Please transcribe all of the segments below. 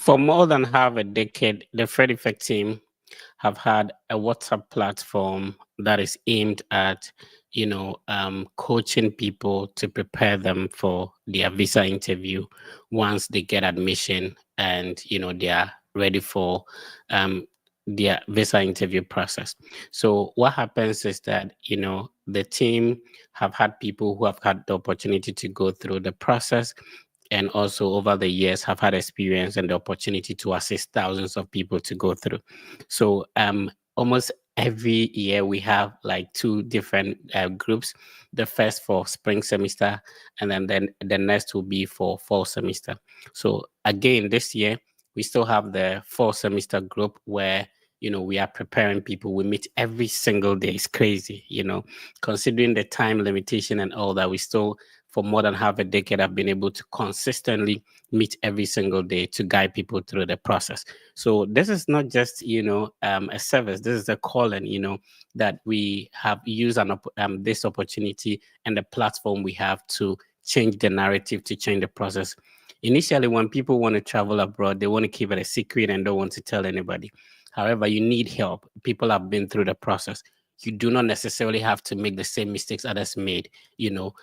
For more than half a decade, the Fred Effect team have had a WhatsApp platform that is aimed at, coaching people to prepare them for their visa interview once they get admission and, they are ready for um, their visa interview process. So what happens is that, the team have had people who have had the opportunity to go through the process and also over the years have had experience and the opportunity to assist thousands of people to go through. So almost every year we have like two different groups. The first for spring semester, and then the next will be for fall semester. So again, this year we still have the fall semester group where we are preparing people. We meet every single day. It's crazy, considering the time limitation and all that. We still, for more than half a decade, I've been able to consistently meet every single day to guide people through the process. So this is not just, a service. This is a calling, that we have used this opportunity and the platform we have to change the narrative, to change the process. Initially, when people want to travel abroad, they want to keep it a secret and don't want to tell anybody. However, you need help. People have been through the process. You do not necessarily have to make the same mistakes others made,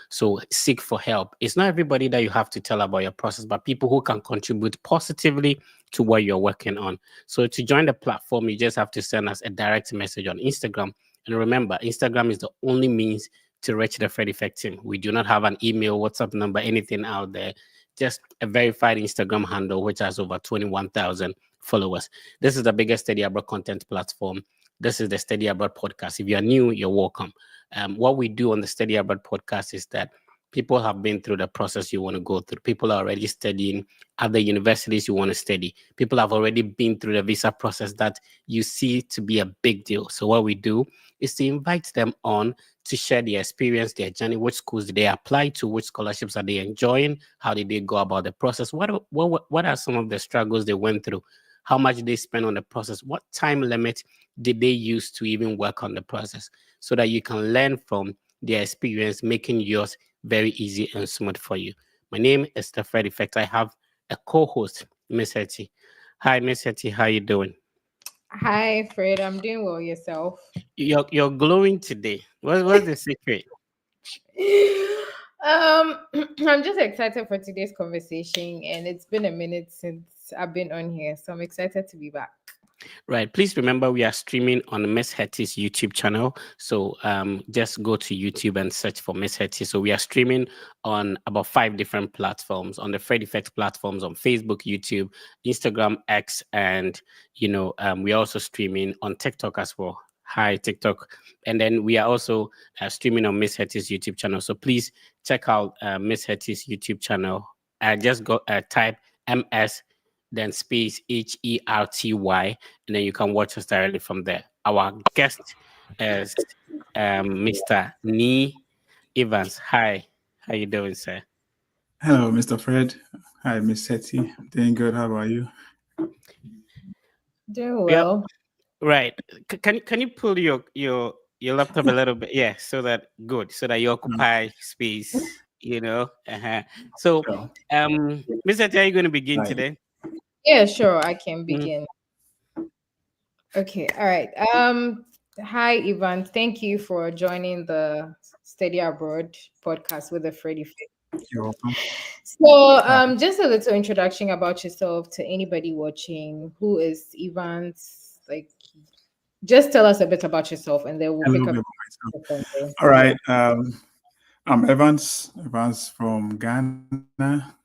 so seek for help. It's not everybody that you have to tell about your process, but people who can contribute positively to what you're working on. So to join the platform, you just have to send us a direct message on Instagram. And remember, Instagram is the only means to reach the Fred Effect team. We do not have an email, WhatsApp number, anything out there. Just a verified Instagram handle, which has over 21,000 followers. This is the biggest Study Abroad content platform. This is the Study Abroad podcast. If you're new, you're welcome. What we do on the Study Abroad podcast is that people have been through the process you want to go through. People are already studying at the universities you want to study. People have already been through the visa process that you see to be a big deal. So what we do is to invite them on to share their experience, their journey, which schools did they apply to, which scholarships are they enjoying, how did they go about the process, what are some of the struggles they went through, how much they spend on the process, what time limit did they use to even work on the process, so that you can learn from their experience, making yours very easy and smooth for you. My name is the Fred Effect. I have a co-host, Miss Hetty. Hi, Miss Hetty. How you doing? Hi, Fred. I'm doing well. Yourself? You're glowing today. What's the secret? I'm just excited for today's conversation, and it's been a minute since I've been on here, so I'm excited to be back. Right. Please remember we are streaming on Miss Hetty's YouTube channel. So just go to YouTube and search for Miss Hetty. So we are streaming on about 5 different platforms, on the Fred Effect platforms, on Facebook, YouTube, Instagram, X, and we're also streaming on TikTok as well. Hi, TikTok. And then we are also streaming on Miss Hetty's YouTube channel. So please check out Miss Hetty's YouTube channel. Just go type MS then space HERTY, and then you can watch us directly from there. Our guest is Mr. Nee Evans. Hi, how you doing, sir? Hello, Mr. Fred. Hi, Miss Hetty. Doing good. How about you? Doing Yeah, well. right. Can you pull your laptop a little bit? Yeah, so that good, so that you occupy space. So, Sure. Mr. T, are you going to begin Right. today? Yeah, sure. I can Mm, begin. Okay. All right. Hi, Ivan. Thank you for joining the Study Abroad podcast with the Freddy Fit. You're welcome. So, Hi. just a little introduction about yourself to anybody watching. Who is Ivan's? Like, just tell us a bit about yourself, and then we'll A pick little up bit about myself. from there. All right. I'm Evans from Ghana.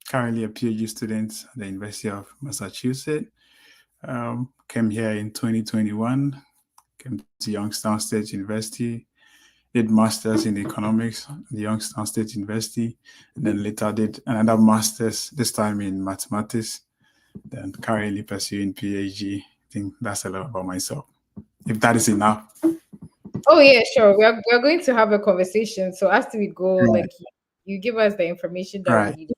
Currently a PhD student at the University of Massachusetts. Came here in 2021. Came to Youngstown State University. Did masters in economics at the Youngstown State University, and then later did another masters, this time in mathematics. Then currently pursuing PhD. I think that's a lot about myself. If that is enough. Oh yeah, sure. We are going to have a conversation. So as we go, Right. like you give us the information that we Right. need.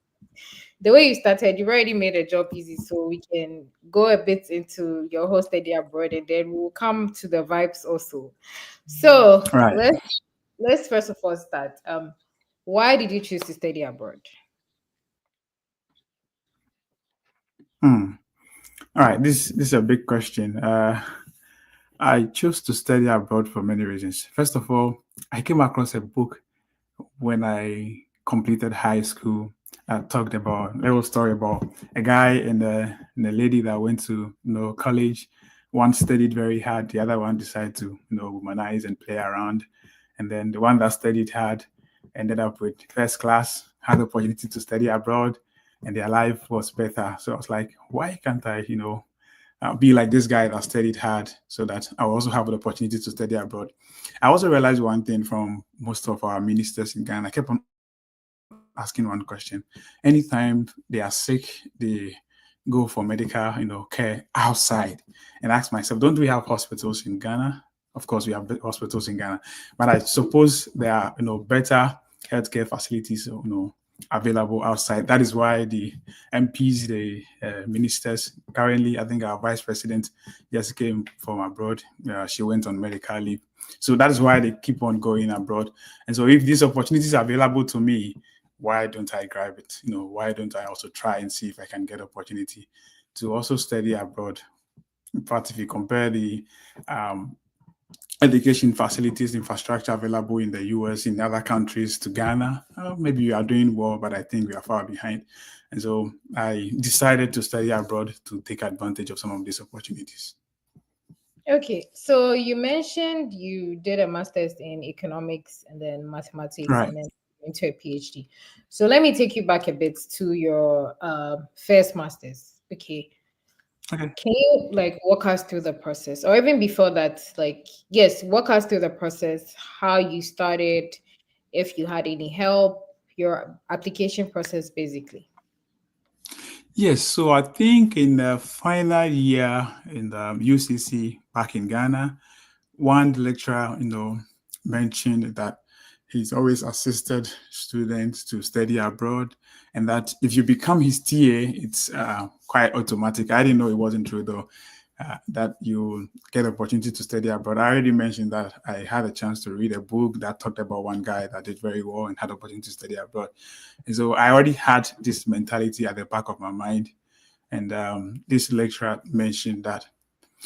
The way you started, you've already made a job easy, so we can go a bit into your whole study abroad, and then we'll come to the vibes also. So Right. let's first of all start. Why did you choose to study abroad? Hmm. All right, this is a big question. I chose to study abroad for many reasons. First of all, I came across a book when I completed high school. Talked about a little story about a guy and a lady that went to college. One studied very hard, the other one decided to womanize and play around, and then the one that studied hard ended up with first class, had the opportunity to study abroad, and their life was better. So I was like, why can't I, be like this guy that studied hard so that I will also have the opportunity to study abroad. I also realized one thing from most of our ministers in Ghana. I kept on asking one question. Anytime they are sick, they go for medical, care outside. And ask myself, don't we have hospitals in Ghana? Of course, we have hospitals in Ghana, but I suppose there are, better healthcare facilities, available outside. That is why the MPs, the ministers, currently, I think our vice president just came from abroad. She went on medical leave. So that is why they keep on going abroad. And so if these opportunities are available to me, why don't I grab it? Why don't I also try and see if I can get opportunity to also study abroad? In fact, if you compare the um, education facilities, infrastructure available in the US, in other countries to Ghana, maybe we are doing well, but I think we are far behind. And so I decided to study abroad to take advantage of some of these opportunities. Okay, so you mentioned you did a master's in economics and then mathematics Right. and then into a PhD. So let me take you back a bit to your first master's. Okay, Okay. can you like walk us through the process, or even before that? Like, yes, walk us through the process, how you started, if you had any help, your application process, basically. Yes, so I think in the final year in the UCC back in Ghana, one lecturer, mentioned that he's always assisted students to study abroad, and that if you become his TA, it's quite automatic. I didn't know it wasn't true though. That you get opportunity to study abroad. I already mentioned that I had a chance to read a book that talked about one guy that did very well and had opportunity to study abroad. And so I already had this mentality at the back of my mind. And this lecturer mentioned that.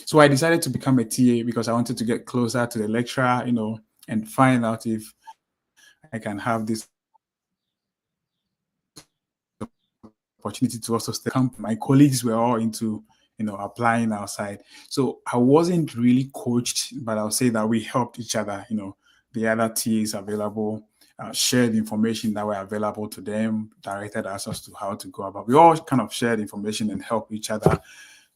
So I decided to become a TA because I wanted to get closer to the lecturer, and find out if I can have this opportunity to also stay company. My colleagues were all into, applying outside. So I wasn't really coached, but I'll say that we helped each other, the other TAs available, shared information that were available to them, directed us as to how to go about. We all kind of shared information and helped each other.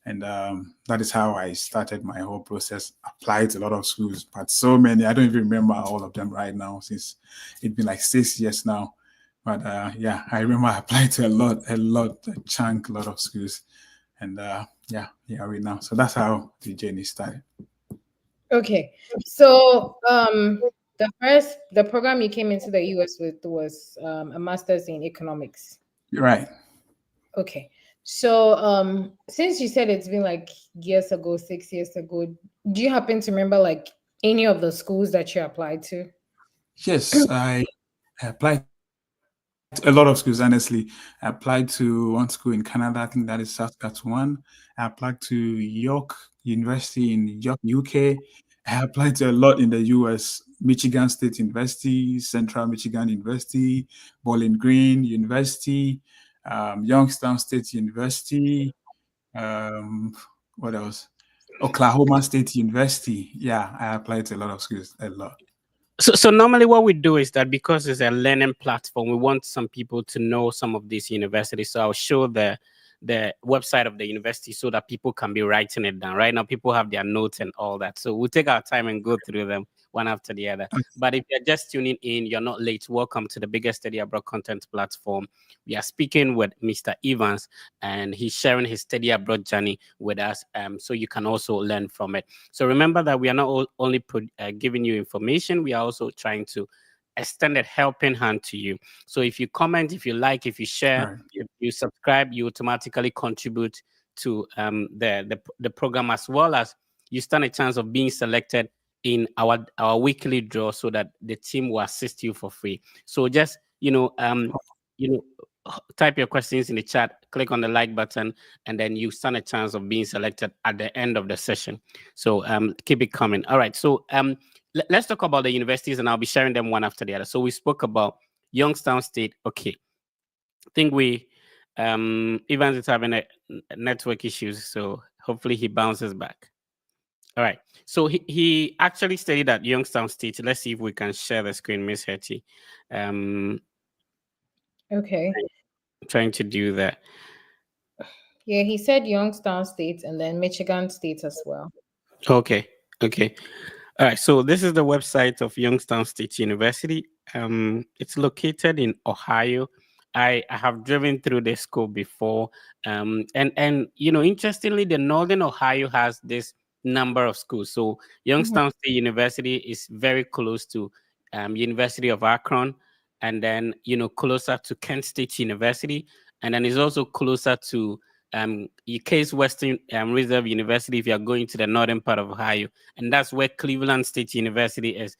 And that is how I started my whole process. Applied to a lot of schools, but so many, I don't even remember all of them right now since it's been like 6 years now. But yeah, I remember I applied to a lot of schools. And yeah, right now. So that's how the journey started. Okay, so the program you came into the US with was a master's in economics. Right. Okay. So, since you said it's been like years ago, 6 years ago, do you happen to remember like any of the schools that you applied to? Yes, I applied to a lot of schools, honestly. I applied to one school in Canada, I think that is Saskatchewan. I applied to York University in York, UK. I applied to a lot in the US, Michigan State University, Central Michigan University, Bowling Green University, Youngstown State University, um, what else? Oklahoma State University. Yeah, I applied to a lot of schools, a lot. So normally what we do is that because it's a learning platform, we want some people to know some of these universities. So I'll show the website of the university so that people can be writing it down. Right now, people have their notes and all that. So we'll take our time and go through them one after the other. But if you're just tuning in, you're not late. Welcome to the biggest study abroad content platform. We are speaking with Mr. Evans, and he's sharing his study abroad journey with us. So you can also learn from it. So remember that we are not only giving you information, we are also trying to extend a helping hand to you. So if you comment, if you like, if you share, Right. if you subscribe, you automatically contribute to the program, as well as you stand a chance of being selected in our weekly draw, so that the team will assist you for free. So just you know type your questions in the chat. click on the like button, and then you stand a chance of being selected at the end of the session. So keep it coming. All right. So let's talk about the universities, and I'll be sharing them one after the other. So we spoke about Youngstown State. Okay. I think we Evans is having network issues, so hopefully he bounces back. All right. So he actually studied at Youngstown State. Let's see if we can share the screen, Miss Hetty. Um, Okay. trying to do that. Yeah, he said Youngstown State and then Michigan State as well. Okay. Okay. All right. So this is the website of Youngstown State University. It's located in Ohio. I have driven through the school before. And interestingly, the Northern Ohio has this number of schools. So Mhm. Youngstown State University is very close to University of Akron, and then closer to Kent State University, and then it's also closer to Case Western Reserve University if you are going to the northern part of Ohio, and that's where Cleveland State University is.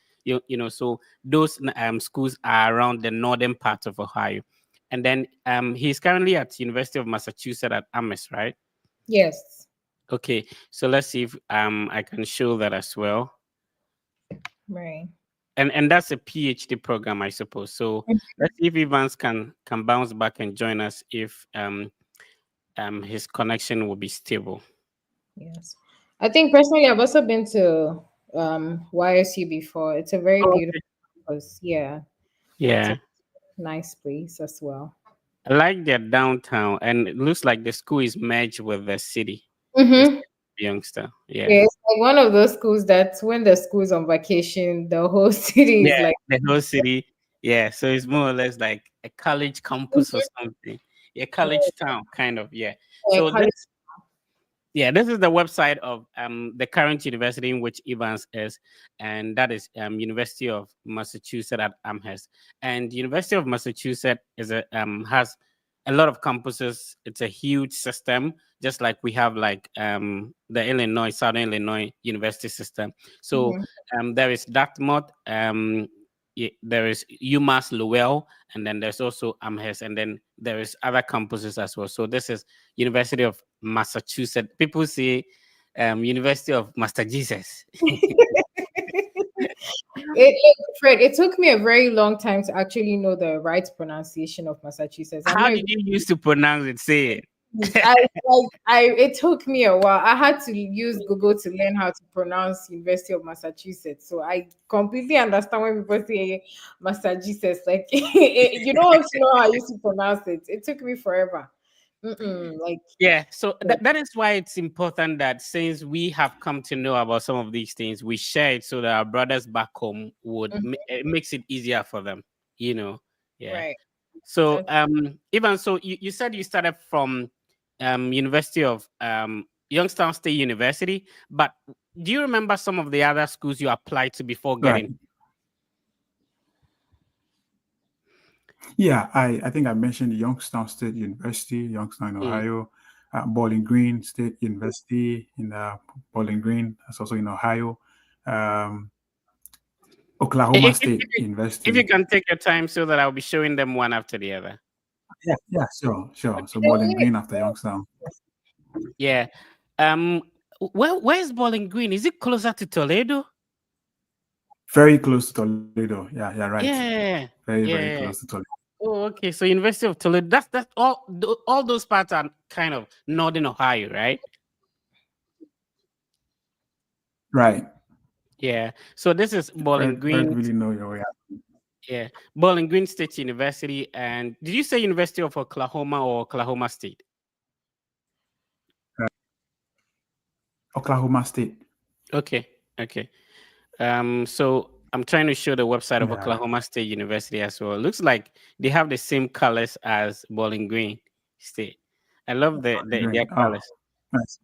So those schools are around the northern part of Ohio, and then he's currently at University of Massachusetts at Ames, right? Yes. Okay, so let's see if I can show that as well. Right. And that's a PhD program, I suppose. So let's see if Evans can bounce back and join us if his connection will be stable. Yes. I think personally I've also been to YSU before. It's a very Oh, beautiful okay. place. Yeah. It's a Yeah. nice place as well. I like their downtown, and it looks like the school is merged with the city. This Mm-hmm. Youngster. Yeah. Yeah, it's like one of those schools that when the school's on vacation, the whole city is Yeah. like The whole city. Yeah. So it's more or less like a college campus or something. Yeah, college town, kind of. Yeah. yeah, So college. this is the website of the current university in which Evans is, and that is University of Massachusetts at Amherst. And University of Massachusetts has a lot of campuses. It's a huge system, just like we have like the Illinois Southern Illinois University system. So Mhm. there is Dartmouth, there is UMass Lowell, and then there's also Amherst, and then there is other campuses as well. So this is University of Massachusetts. People say University of Master Jesus. Fred, it took me a very long time to actually know the right pronunciation of Massachusetts. I'm How not did even you used to pronounce it? Say it. it took me a while. I had to use Google to learn how to pronounce University of Massachusetts. So I completely understand when people say Massachusetts. Like you don't want to know how I used to pronounce it. It took me forever. Like Yeah, so yeah. that is why it's important that since we have come to know about some of these things, we share it so that our brothers back home it makes it easier for them, you know. Yeah. Right. So That's Ivan, so you said you started from University of Youngstown State University, but do you remember some of the other schools you applied to before Right. getting? Yeah, I think I mentioned Youngstown State University, Youngstown, Mm. Ohio, Bowling Green State University in Bowling Green, that's also in Ohio, um, Oklahoma If, if, State if if you University. can take your time so that I'll be showing them one after the other. Yeah, yeah, sure. So Bowling Green after Youngstown. Yeah. Um. Where's Bowling Green? Is it closer to Toledo? Very close to Toledo. Yeah, yeah, right. Yeah. Very close Yeah. to Toledo. Oh, okay. So University of Toledo. That's all those parts are kind of northern Ohio, right? Right. Yeah. So this is Bowling Fred Green. really know your way out. Yeah. Bowling Green State University. And did you say University of Oklahoma or Oklahoma State? Oklahoma State. Okay. Okay. So I'm trying to show the website of Yeah, Oklahoma State University as well. It looks like they have the same colors as Bowling Green State. I love their Green. Oh, colors. nice.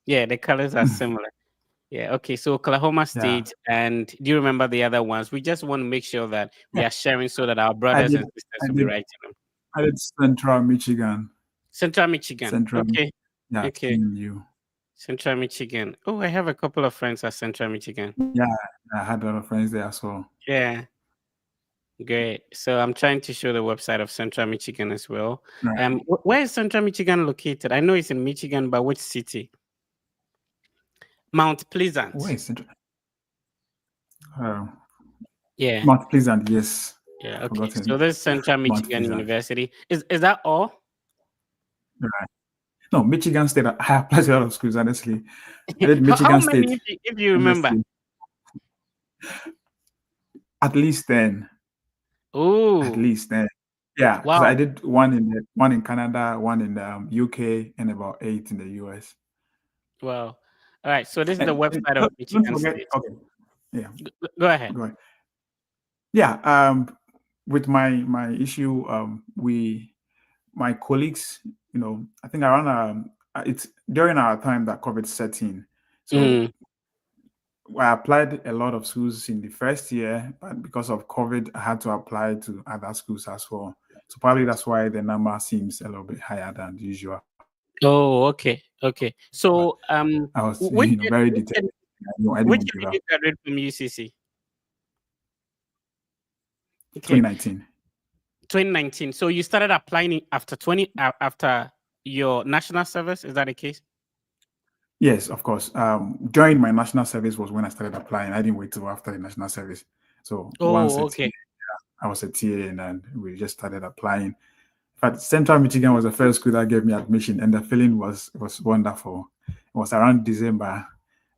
Yeah, the colors are similar. Yeah, okay. So Oklahoma Yeah, State, and do you remember the other ones? We just want to make sure that we yeah. are sharing so that our I brothers did. and sisters I will be did. writing them. I did Central Michigan. Central Michigan. Central. Okay. Yeah, Okay. CMU. Central Michigan. Oh, I have a couple of friends at Central Michigan. Yeah, I had a lot of friends there as well. Yeah. Great. So I'm trying to show the website of Central Michigan as well. Right. Where is Central Michigan located? I know it's in Michigan, but which city? Mount Where Pleasant. is it? Uh, Yeah. Mount Pleasant, yes. Yeah. I've Okay. So forgotten. this is Central Mount Michigan Pleasant. University. Is that all? Right. No, Michigan State. I applied to a lot of schools, honestly. I did How Michigan many, State, if you remember? honestly. At least 10. At Oh, least 10. Yeah, because I wow. did one in Canada, one in the UK, and about 8 in the US. Wow. All right. So this is the And website of don't Michigan forget, State. okay, yeah, Go ahead. go ahead. Yeah, with my issue, my colleagues, I think around it's during our time that COVID set in. So Mm. I applied a lot of schools in the first year, but because of COVID, I had to apply to other schools as well. So probably that's why the number seems a little bit higher than usual. Oh, okay. Okay. But So I was, which year, very which year, determined. I didn't which want to year give did up. you graduate from UCC? Okay. 2019. 2019. So you started applying it after after your national service. Is that the case? Yes, of course. During my national service was when I started applying. I didn't wait till after the national service. So once Oh, a okay. TA, I was a TA, and then we just started applying. But Central Michigan was the first school that gave me admission, and the feeling was wonderful. It was around December,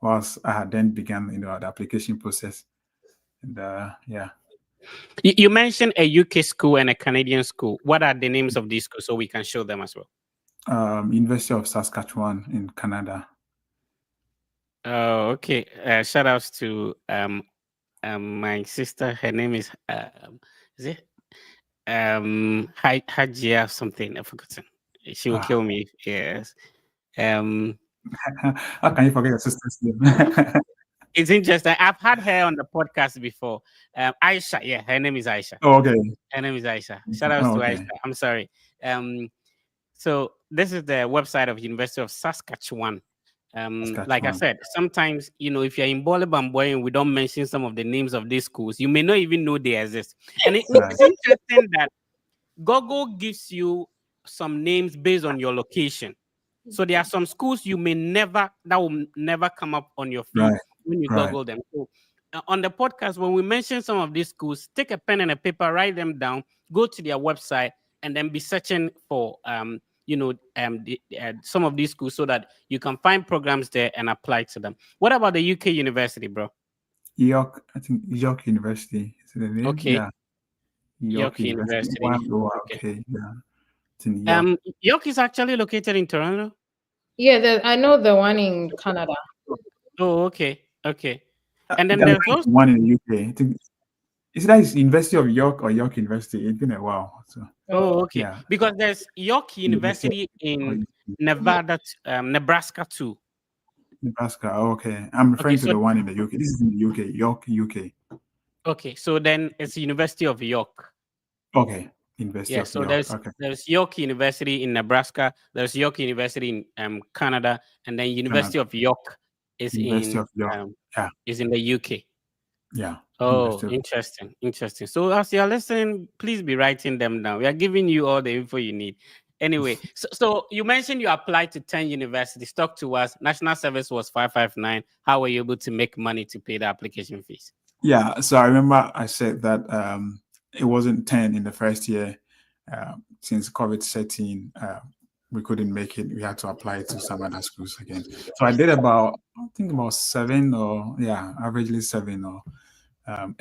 was I had then began the application process, and yeah, You mentioned a UK school and a Canadian school. What are the names of these schools so we can show them as well? University of Saskatchewan in Canada. Oh, okay. Shout outs to my sister. Her name is it Hajia something. I've forgotten. She will kill Ah, me. Yes. Um, how can you forget your sister's name? it's interesting. I've had her on the podcast before. Aisha. Yeah, her name is Aisha. Oh, okay. Her name is Aisha. Shout outs Oh, to Aisha. okay. I'm sorry. Um, so this is the website of University of Saskatchewan. Like I Saskatchewan. said, sometimes if you're in Bole Bamboy and we don't mention some of the names of these schools, you may not even know they exist. And Right. it's interesting that Google gives you some names based on your location. So there are some schools that will never come up on your feed Right. when you Right. Google them. So on the podcast, when we mention some of these schools, take a pen and a paper, write them down, go to their website, and then be searching for some of these schools so that you can find programs there and apply to them. What about the UK university, bro? York, I think York University is the name. Okay, Yeah, York York University. Wow, University. wow, Okay. okay, yeah, it's in York. York is actually located in Toronto. Yeah, I know the one in Canada. Oh, okay, okay. And I'm then there's trying also to one in the UK. I think is that is University of York or York University? It's been a while. So oh, Oh, okay, yeah, because there's York University University of in yeah. Nevada, Nebraska too. Nebraska. Oh, okay, I'm Okay, referring to so the one in the UK. This is in the UK, York, UK. okay, so then it's University of York. Okay, University Yeah, of so York. there's Okay, there's York University in Nebraska, there's York University in Canada, and then Canada. University of York is University in of York. um, Yeah, is in the UK. yeah. Oh, University of interesting, interesting. So as you're listening, please be writing them down. We are giving you all the info you need. Anyway, so you mentioned you applied to 10 universities. Talk to us. National service was 559. How were you able to make money to pay the application fees? Yeah, so I remember I said that it wasn't 10 in the first year. Since COVID set in, we couldn't make it. We had to apply to some other schools again. So I did I think about seven or, yeah, averagely seven or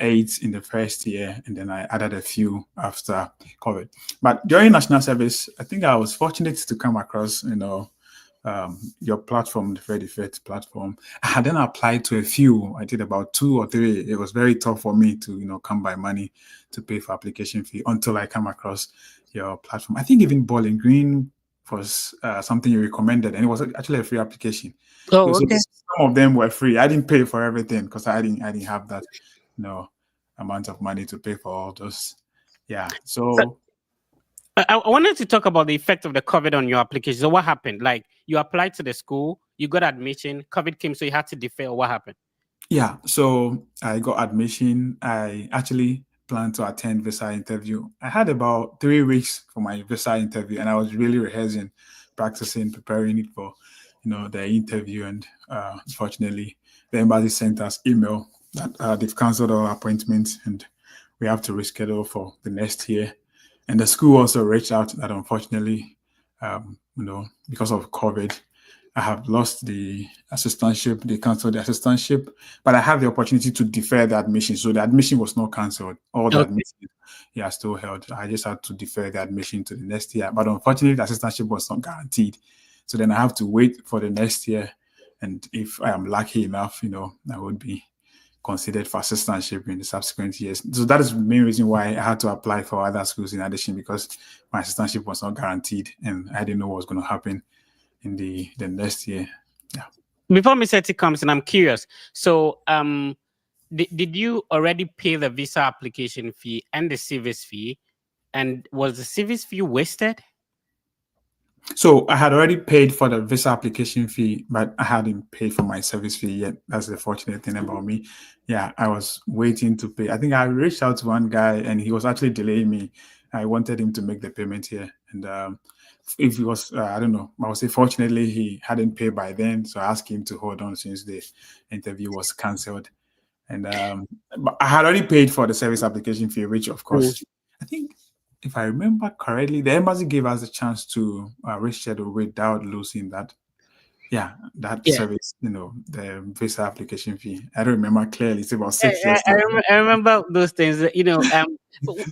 8 in the first year. And then I added a few after COVID. But during national service, I think I was fortunate to come across, your platform, the Very Fit platform. I had then applied to a few. I did about 2 or 3. It was very tough for me to, come by money to pay for application fee until I come across your platform. I think even Bowling Green was something you recommended, and it was actually a free application. Oh, So okay. some of them were free. I didn't pay for everything because I didn't have that, amount of money to pay for all those. Yeah. So I wanted to talk about the effect of the COVID on your application. So what happened? Like you applied to the school, you got admission, COVID came, so you had to defer. Or what happened? yeah, so I got admission. I actually planned to attend visa interview. I had about 3 weeks for my visa interview, and I was really rehearsing, practicing, preparing it for, the interview. And unfortunately, the embassy sent us email that they've cancelled our appointments and we have to reschedule for the next year. And the school also reached out that unfortunately, because of COVID, I have lost the assistantship. They canceled the assistantship, but I have the opportunity to defer the admission. So the admission was not cancelled. All the Okay. admission, yeah, still held. I just had to defer the admission to the next year. But unfortunately, the assistantship was not guaranteed. So then I have to wait for the next year. And if I am lucky enough, I would be considered for assistantship in the subsequent years. So that is the main reason why I had to apply for other schools in addition, because my assistantship was not guaranteed and I didn't know what was going to happen in the next year. Yeah. Before Mr. T comes in, I'm curious. So, did you already pay the visa application fee and the service fee? And was the service fee wasted? So I had already paid for the visa application fee, but I hadn't paid for my service fee yet. That's the fortunate thing about me. Yeah, I was waiting to pay. I think I reached out to one guy and he was actually delaying me. I wanted him to make the payment here. And if he was, I don't know, I would say fortunately he hadn't paid by then. So I asked him to hold on since the interview was cancelled. And but I had already paid for the service application fee, which of course, I think if I remember correctly, the embassy gave us a chance to reschedule without losing that. Yeah, that Yeah. service, the visa application fee. I don't remember clearly. It's about I, 6 years I, now. I remember those things,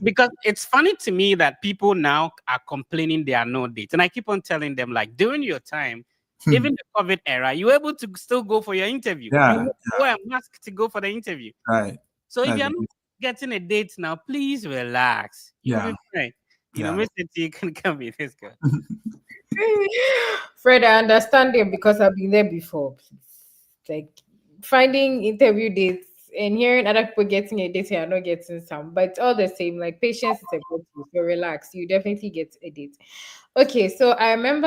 because it's funny to me that people now are complaining there are no dates. And I keep on telling them, like, during your time, even the COVID era, you were able to still go for your interview. Yeah, You wear a mask to go for the interview. right. So if That's you're the not getting a date now, please relax. You'll Yeah, be fine. yeah. Mr. T can come with this girl. Fred, I understand them because I've been there before. Like finding interview dates and hearing other people getting a date and not getting some, but it's all the same. Like patience is a good tool, so relax. You definitely get a date. Okay, so I remember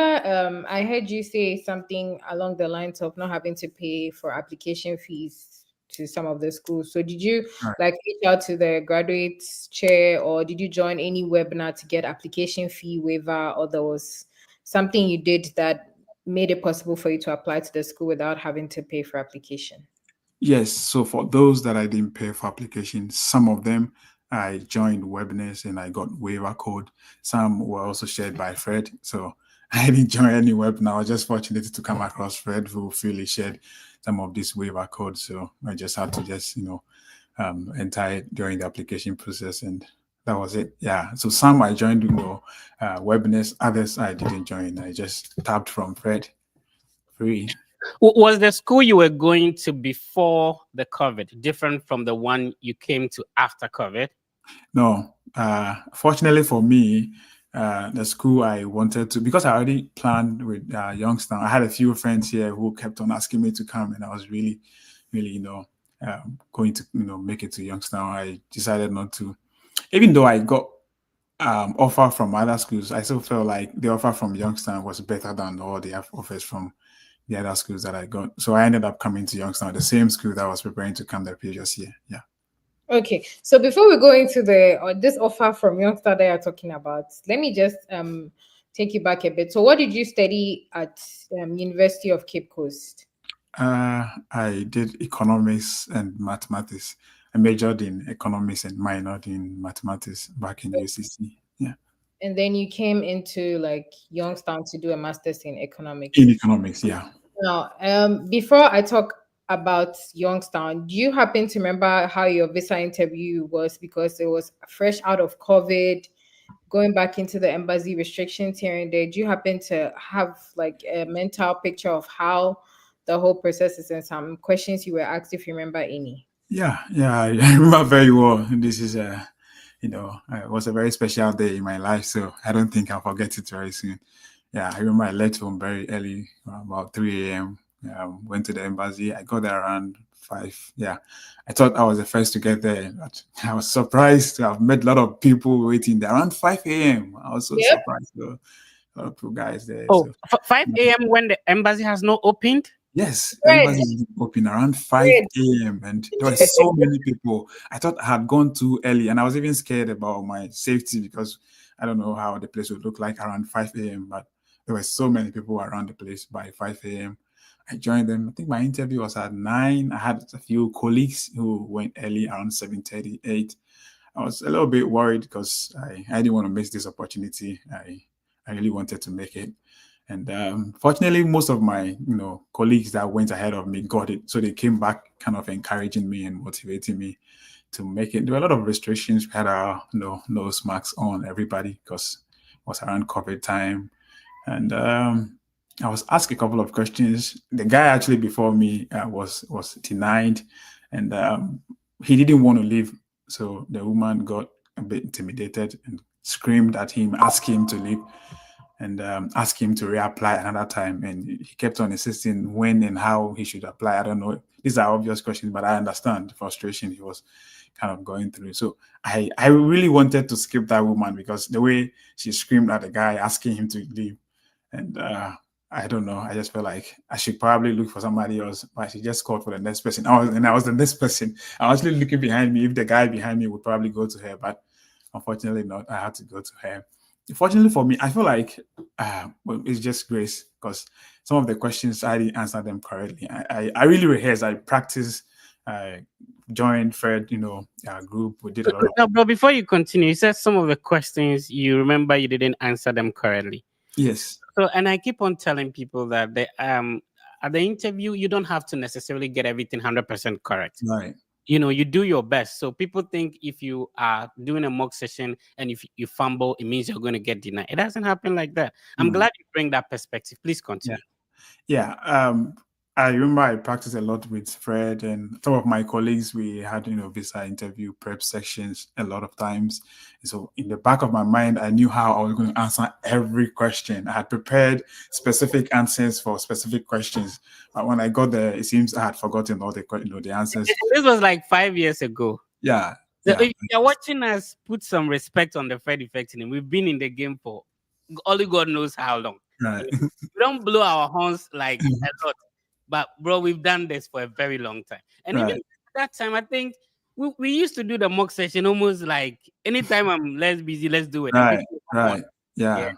I heard you say something along the lines of not having to pay for application fees to some of the schools. So did you Right. like reach out to the graduates chair or did you join any webinar to get application fee waiver, or there was something you did that made it possible for you to apply to the school without having to pay for application? Yes. So for those that I didn't pay for applications, some of them I joined webinars and I got waiver code. Some were also shared by Fred. So I didn't join any webinar. I was just fortunate to come across Fred who freely shared some of this waiver code. So I just had to enter it during the application process and that was it. Yeah. So some I joined, webinars, others I didn't join. I just tapped from Fred free. Was the school you were going to before the COVID different from the one you came to after COVID? No, fortunately for me, the school I wanted to, because I already planned with Youngstown, I had a few friends here who kept on asking me to come, and I was really, really, going to, make it to Youngstown. I decided not to, even though I got offer from other schools, I still felt like the offer from Youngstown was better than all the offers from the other schools that I got. So I ended up coming to Youngstown, the same school that I was preparing to come the previous year. Yeah. Okay, so before we go into the this offer from Youngster that you're talking about, let me just take you back a bit. So, what did you study at University of Cape Coast? I did economics and mathematics. I majored in economics and minored in mathematics back in UCC. Yeah. And then you came into like Youngstown to do a master's in In economics. economics, yeah. Now, before I talk about Youngstown, do you happen to remember how your visa interview was? Because it was fresh out of COVID, going back into the embassy restrictions here and there. Do you happen to have like a mental picture of how the whole process is and some questions you were asked if you remember any? Yeah, I remember very well. This is it was a very special day in my life, so I don't think I'll forget it very soon. Yeah, I remember I left home very early, about 3 a.m. Went to the embassy. I got there around 5. Yeah, I thought I was the first to get there, but I was surprised to have met a lot of people waiting there around 5 a.m. I was so Yep. surprised. So, a lot of guys there. Oh, So 5 a.m. when the embassy has not opened? Yes, the Fred, embassy was open around 5 Fred. a.m. and there were so many people. I thought I had gone too early and I was even scared about my safety because I don't know how the place would look like around 5 a.m. But there were so many people around the place by 5 a.m. I joined them. I think my interview was at 9. I had a few colleagues who went early around 7:38. I was a little bit worried because I didn't want to miss this opportunity. I really wanted to make it. And fortunately, most of my colleagues that went ahead of me got it, so they came back, kind of encouraging me and motivating me to make it. There were a lot of restrictions. We had our nose masks on everybody because it was around COVID time, and I was asked a couple of questions. The guy actually before me was denied, and he didn't want to leave. So the woman got a bit intimidated and screamed at him, asked him to leave and ask him to reapply another time. And he kept on insisting when and how he should apply. I don't know. These are obvious questions, but I understand the frustration he was kind of going through. So I really wanted to skip that woman because the way she screamed at the guy asking him to leave. And I don't know. I just felt like I should probably look for somebody else, but she just called for the next person. I was the next person. I was actually looking behind me if the guy behind me would probably go to her, but unfortunately not. I had to go to her. Fortunately for me, I feel like well, it's just grace because some of the questions I didn't answer them correctly. I really rehearsed. I practiced. I joined Fred, group. We did a lot of No, but before you continue, you said some of the questions you remember you didn't answer them correctly. yes, So, and I keep on telling people that at the interview you don't have to necessarily get everything 100% correct. right. You do your best. So people think if you are doing a mock session and if you fumble, it means you're going to get denied. It doesn't happen like that. I'm Mm, glad you bring that perspective. Please yeah. continue. Yeah, I remember I practiced a lot with Fred and some of my colleagues. We had, visa interview prep sections a lot of times. And so in the back of my mind, I knew how I was going to answer every question. I had prepared specific answers for specific questions. But when I got there, it seems I had forgotten all the answers. This was like 5 years ago. Yeah, So yeah, if you're watching us, put some respect on the Fred effect in it. We've been in the game for only God knows how long. right, We don't blow our horns like a lot, but bro, we've done this for a very long time. And even right, at that time, I think we used to do the mock session almost like anytime I'm less busy, let's do it. And right, people come on. right. Yeah. Yeah.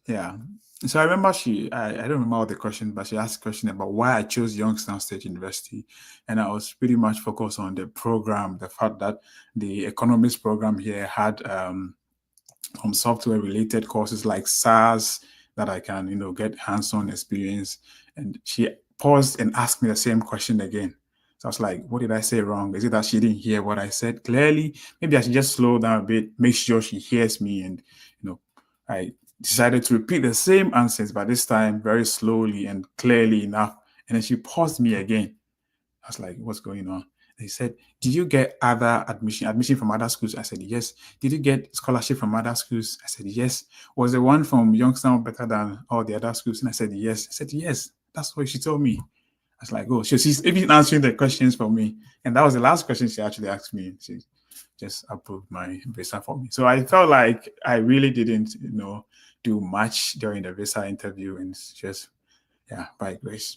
Yeah. So I remember I don't remember all the questions, but she asked a question about why I chose Youngstown State University. And I was pretty much focused on the program, the fact that the economics program here had some software related courses like SaaS that I can, get hands-on experience. And she paused and asked me the same question again. So I was like, what did I say wrong? Is it that she didn't hear what I said clearly? Maybe I should just slow down a bit, make sure she hears me. And, I decided to repeat the same answers, but this time very slowly and clearly enough. And then she paused me again. I was like, what's going on? They said, did you get other admission from other schools? I said, yes. Did you get scholarship from other schools? I said, yes. Was the one from Youngstown better than all the other schools? And I said, yes. I said, yes. That's what she told me. I was like, oh, so she's even answering the questions for me. And that was the last question she actually asked me. She just approved my visa for me. So I felt like I really didn't, do much during the visa interview. And it's just, yeah, by grace.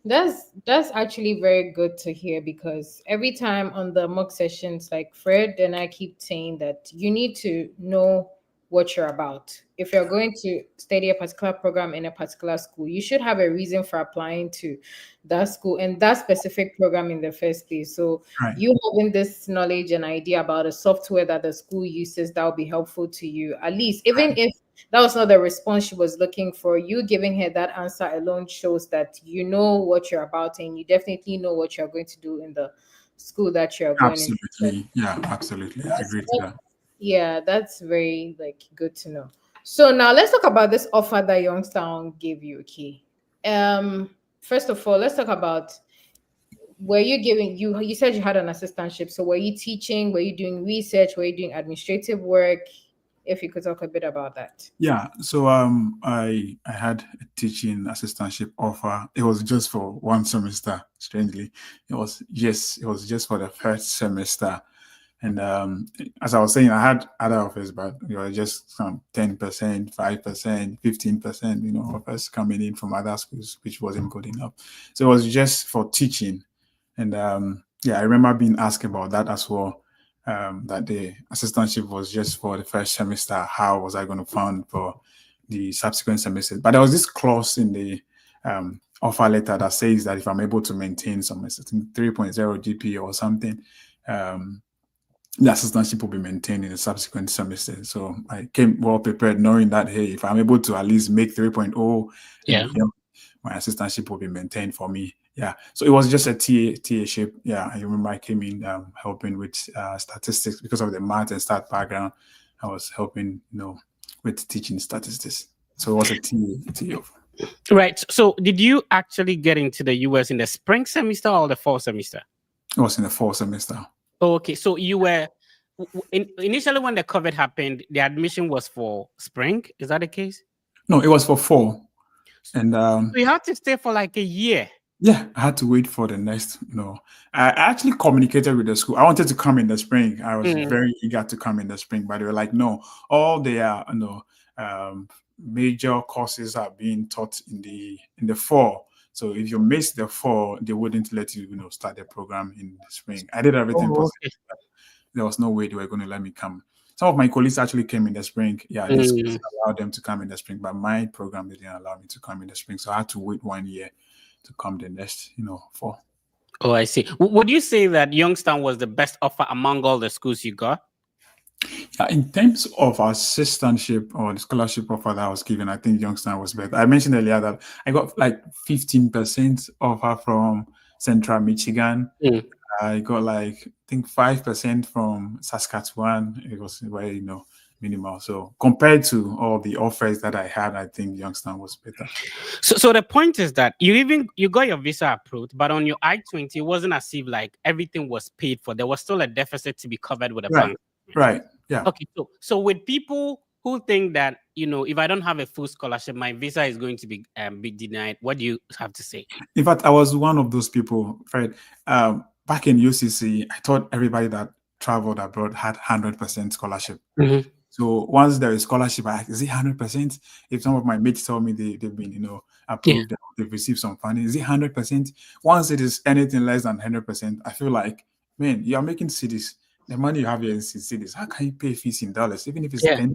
That's actually very good to hear because every time on the mock sessions, like Fred and I keep saying that you need to know what you're about. If you're going to study a particular program in a particular school, you should have a reason for applying to that school and that specific program in the first place. So Right. you having this knowledge and idea about a software that the school uses that will be helpful to you. At least, even if that was not the response she was looking for, you giving her that answer alone shows that you know what you're about and you definitely know what you're going to do in the school that you're going into. Absolutely. Yeah, absolutely. I agree to that. Yeah, that's very like good to know. So now let's talk about this offer that Youngstown gave you. Okay. First of all, let's talk about, were you giving, you said you had an assistantship. So were you teaching? Were you doing research? Were you doing administrative work? If you could talk a bit about that. Yeah. So I had a teaching assistantship offer. It was just for one semester, strangely. It was just for the first semester. And as I was saying, I had other offers, but just some 10%, 5%, 15%, offers coming in from other schools, which wasn't good enough. So it was just for teaching. And yeah, I remember being asked about that as well. That the assistantship was just for the first semester. How was I going to fund for the subsequent semesters? But there was this clause in the offer letter that says that if I'm able to maintain some 3.0 GPA or something, the assistantship will be maintained in the subsequent semester. So I came well prepared, knowing that, hey, if I'm able to at least make 3.0 and Yeah. beyond, my assistantship will be maintained for me. Yeah. So it was just a TA ship. Yeah. I remember I came in helping with statistics because of the math and stat background. I was helping, with teaching statistics. So it was a TA offer. Right. So did you actually get into the US in the spring semester or the fall semester? It was in the fall semester. Okay. So you were initially when the COVID happened, the admission was for spring. Is that the case? No, it was for fall. And So you had to stay for like a year. yeah, I had to wait for the next, I actually communicated with the school. I wanted to come in the spring. I was very eager to come in the spring, but they were like, no, all their, major courses are being taught in the fall. So if you miss the fall, they wouldn't let you, start the program in the spring. I did everything Oh, possible. okay. But there was no way they were going to let me come. Some of my colleagues actually came in the spring. Yeah, the schools allowed them to come in the spring, but my program didn't allow me to come in the spring. So I had to wait 1 year to come the next, fall. Oh, I see. Would you say that Youngstown was the best offer among all the schools you got? In terms of assistantship or the scholarship offer that I was given, I think Youngstown was better. I mentioned earlier that I got like 15% offer from Central Michigan. I got like, I think 5% from Saskatchewan. It was very, minimal. So compared to all the offers that I had, I think Youngstown was better. So the point is that you got your visa approved, but on your I-20, it wasn't as if like everything was paid for. There was still a deficit to be covered with a bank. Right. Yeah. Okay. So with people who think that, if I don't have a full scholarship, my visa is going to be denied, what do you have to say? In fact, I was one of those people, Fred. Back in UCC, I thought everybody that traveled abroad had 100% scholarship. So once there is scholarship, is it 100%? If some of my mates tell me they've been, approved, they've received some funding, is it 100%? Once it is anything less than 100%, I feel like, man, you are making cities. The money you have here in cities, how can you pay fees in dollars? Even if it's 10%,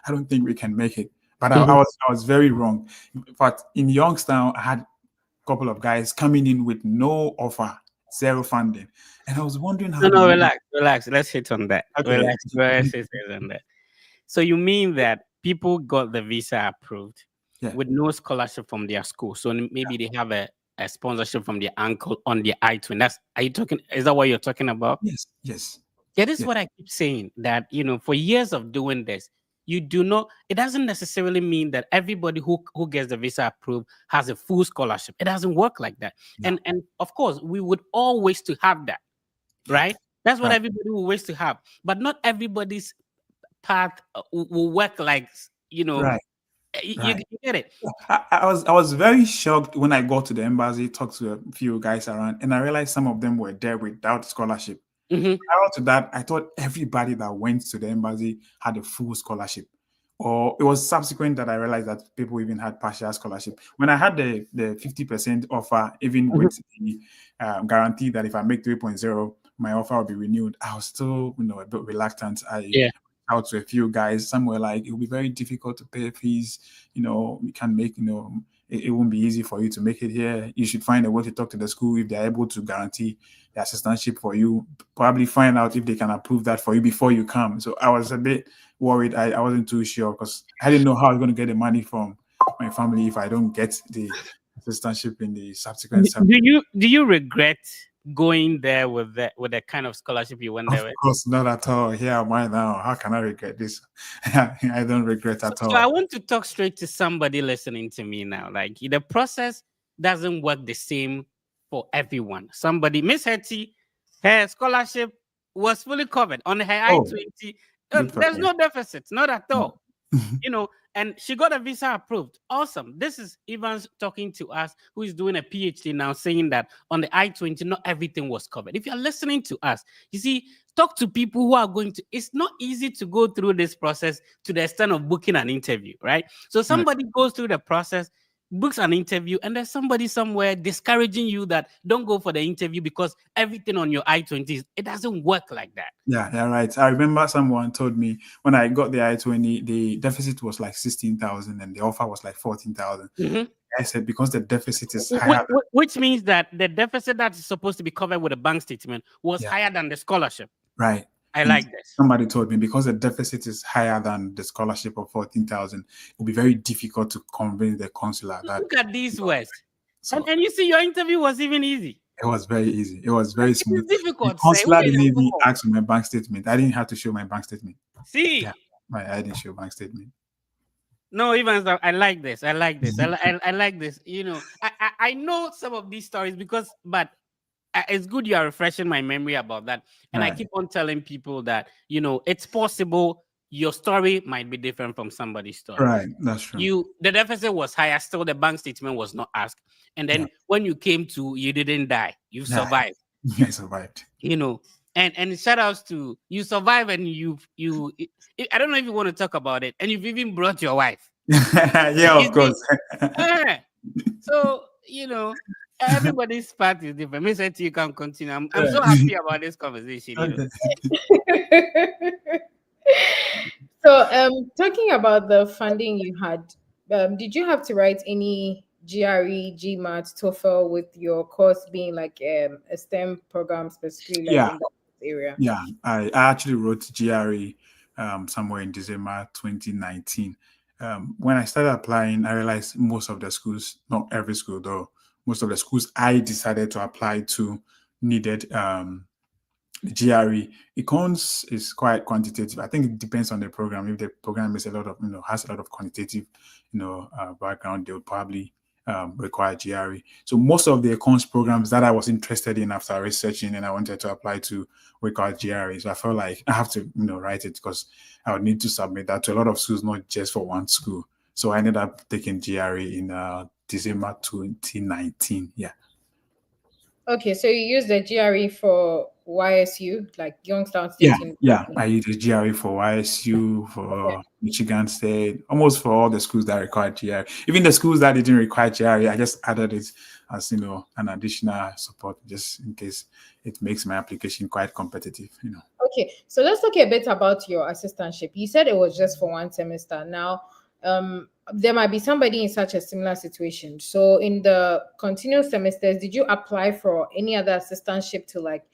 I don't think we can make it. But I was very wrong. But in Youngstown, I had a couple of guys coming in with no offer, zero funding. And I was wondering how No, relax. Let's hit on that. Okay. Let's hit on that. So you mean that people got the visa approved with no scholarship from their school? So maybe they have a sponsorship from their uncle on their I-20. Is that what you're talking about? Yes. Yeah, this is what I keep saying, that, for years of doing this, it doesn't necessarily mean that everybody who gets the visa approved has a full scholarship. It doesn't work like that. And of course, we would all wish to have that, right? That's what everybody will wish to have. But not everybody's path will work like, Right. you get it. I was very shocked when I got to the embassy, talked to a few guys around, and I realized some of them were there without scholarship. Prior to that, I thought everybody that went to the embassy had a full scholarship. Or it was subsequent that I realized that people even had partial scholarship. When I had the 50% offer, even with the guarantee that if I make 3.0, my offer will be renewed, I was still, a bit reluctant. Out to a few guys. Some were like, it will be very difficult to pay fees. We can't make, it won't be easy for you to make it here. You should find a way to talk to the school if they're able to guarantee the assistantship for you. Probably find out if they can approve that for you before you come. So I was a bit worried. I wasn't too sure because I didn't know how I was going to get the money from my family if I don't get the assistantship in the subsequent. Do you regret going there with the kind of scholarship you went there with? Of course, not at all. Here am I now. How can I regret this? I don't regret at all. So I want to talk straight to somebody listening to me now. Like, the process doesn't work the same for everyone. Miss Hetty, her scholarship was fully covered on her I-20. There's no deficit, not at all. and she got a visa approved. Awesome. This is Evans talking to us, who is doing a PhD now, saying that on the I-20, not everything was covered. If you're listening to us, you see, talk to people who are going to, it's not easy to go through this process to the extent of booking an interview, right? So Right. somebody goes through the process, books an interview, and there's somebody somewhere discouraging you that don't go for the interview because everything on your I-20, it doesn't work like that. Yeah, right. I remember someone told me when I got the I-20, the deficit was like 16,000 and the offer was like 14,000. Mhm. I said, because the deficit is higher. Which means that the deficit that is supposed to be covered with a bank statement was Yeah, higher than the scholarship. right. I And like this. somebody told me because the deficit is higher than the scholarship of 14,000, it will be very difficult to convince the consular that. Look at these words. So And you see, your interview was even easy. it was very easy. It was very It smooth. is The difficult, say. consular Where is didn't the even goal? ask for my bank statement. I didn't have to show my bank statement. Yeah, See, I didn't show bank statement. no, even I like this. I like this. I like this. You know, I know some of these stories because, but it's good you are refreshing my memory about that. And I Right, keep on telling people that, you know, it's possible your story might be different from somebody's story. right. That's true. The deficit was higher, still the bank statement was not asked. And Yeah, then when you came to, you didn't die, you yeah. survived, I survived. you know. And shout outs to you survive and I don't know if you want to talk about it, and you've even brought your wife. Yeah, You of see, course. eh, so you know, everybody's part is different. Miss Eti, you can continue. I'm so Right. happy about this conversation, you know. Okay. So, talking about the funding you had, did you have to write any GRE, GMAT, TOEFL with your course being like a STEM program specifically like Yeah, in that area? yeah. I actually wrote GRE somewhere in December 2019. When I started applying, I realized most of the schools, not every school though, most of the schools I decided to apply to needed the GRE. Econs is quite quantitative. I think it depends on the program. If the program is a lot of, has a lot of quantitative, background, they would probably require GRE. So most of the econs programs that I was interested in after researching and I wanted to apply to require GRE. So I felt like I have to, write it because I would need to submit that to a lot of schools, not just for one school. So I ended up taking GRE in December 2019. Yeah. Okay, so you use the GRE for YSU, like Youngstown Yeah, State yeah. University. I use the GRE for YSU, for Okay. Michigan State, almost for all the schools that require GRE. Even the schools that didn't require GRE, I just added it as an additional support, just in case it makes my application quite competitive. Okay, so let's talk a bit about your assistantship. You said it was just for one semester. Now, there might be somebody in such a similar situation. So, in the continuous semesters, did you apply for any other assistantship to like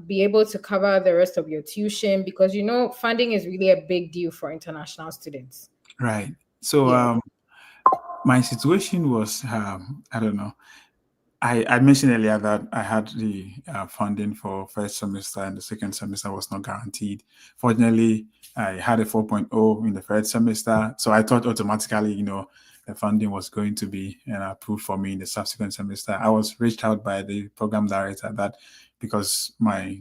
be able to cover the rest of your tuition? Because funding is really a big deal for international students. Right. So Yeah. my situation was, I don't know. I mentioned earlier that I had the funding for first semester and the second semester was not guaranteed. Fortunately, I had a 4.0 in the first semester. So I thought automatically, the funding was going to be approved for me in the subsequent semester. I was reached out by the program director that because my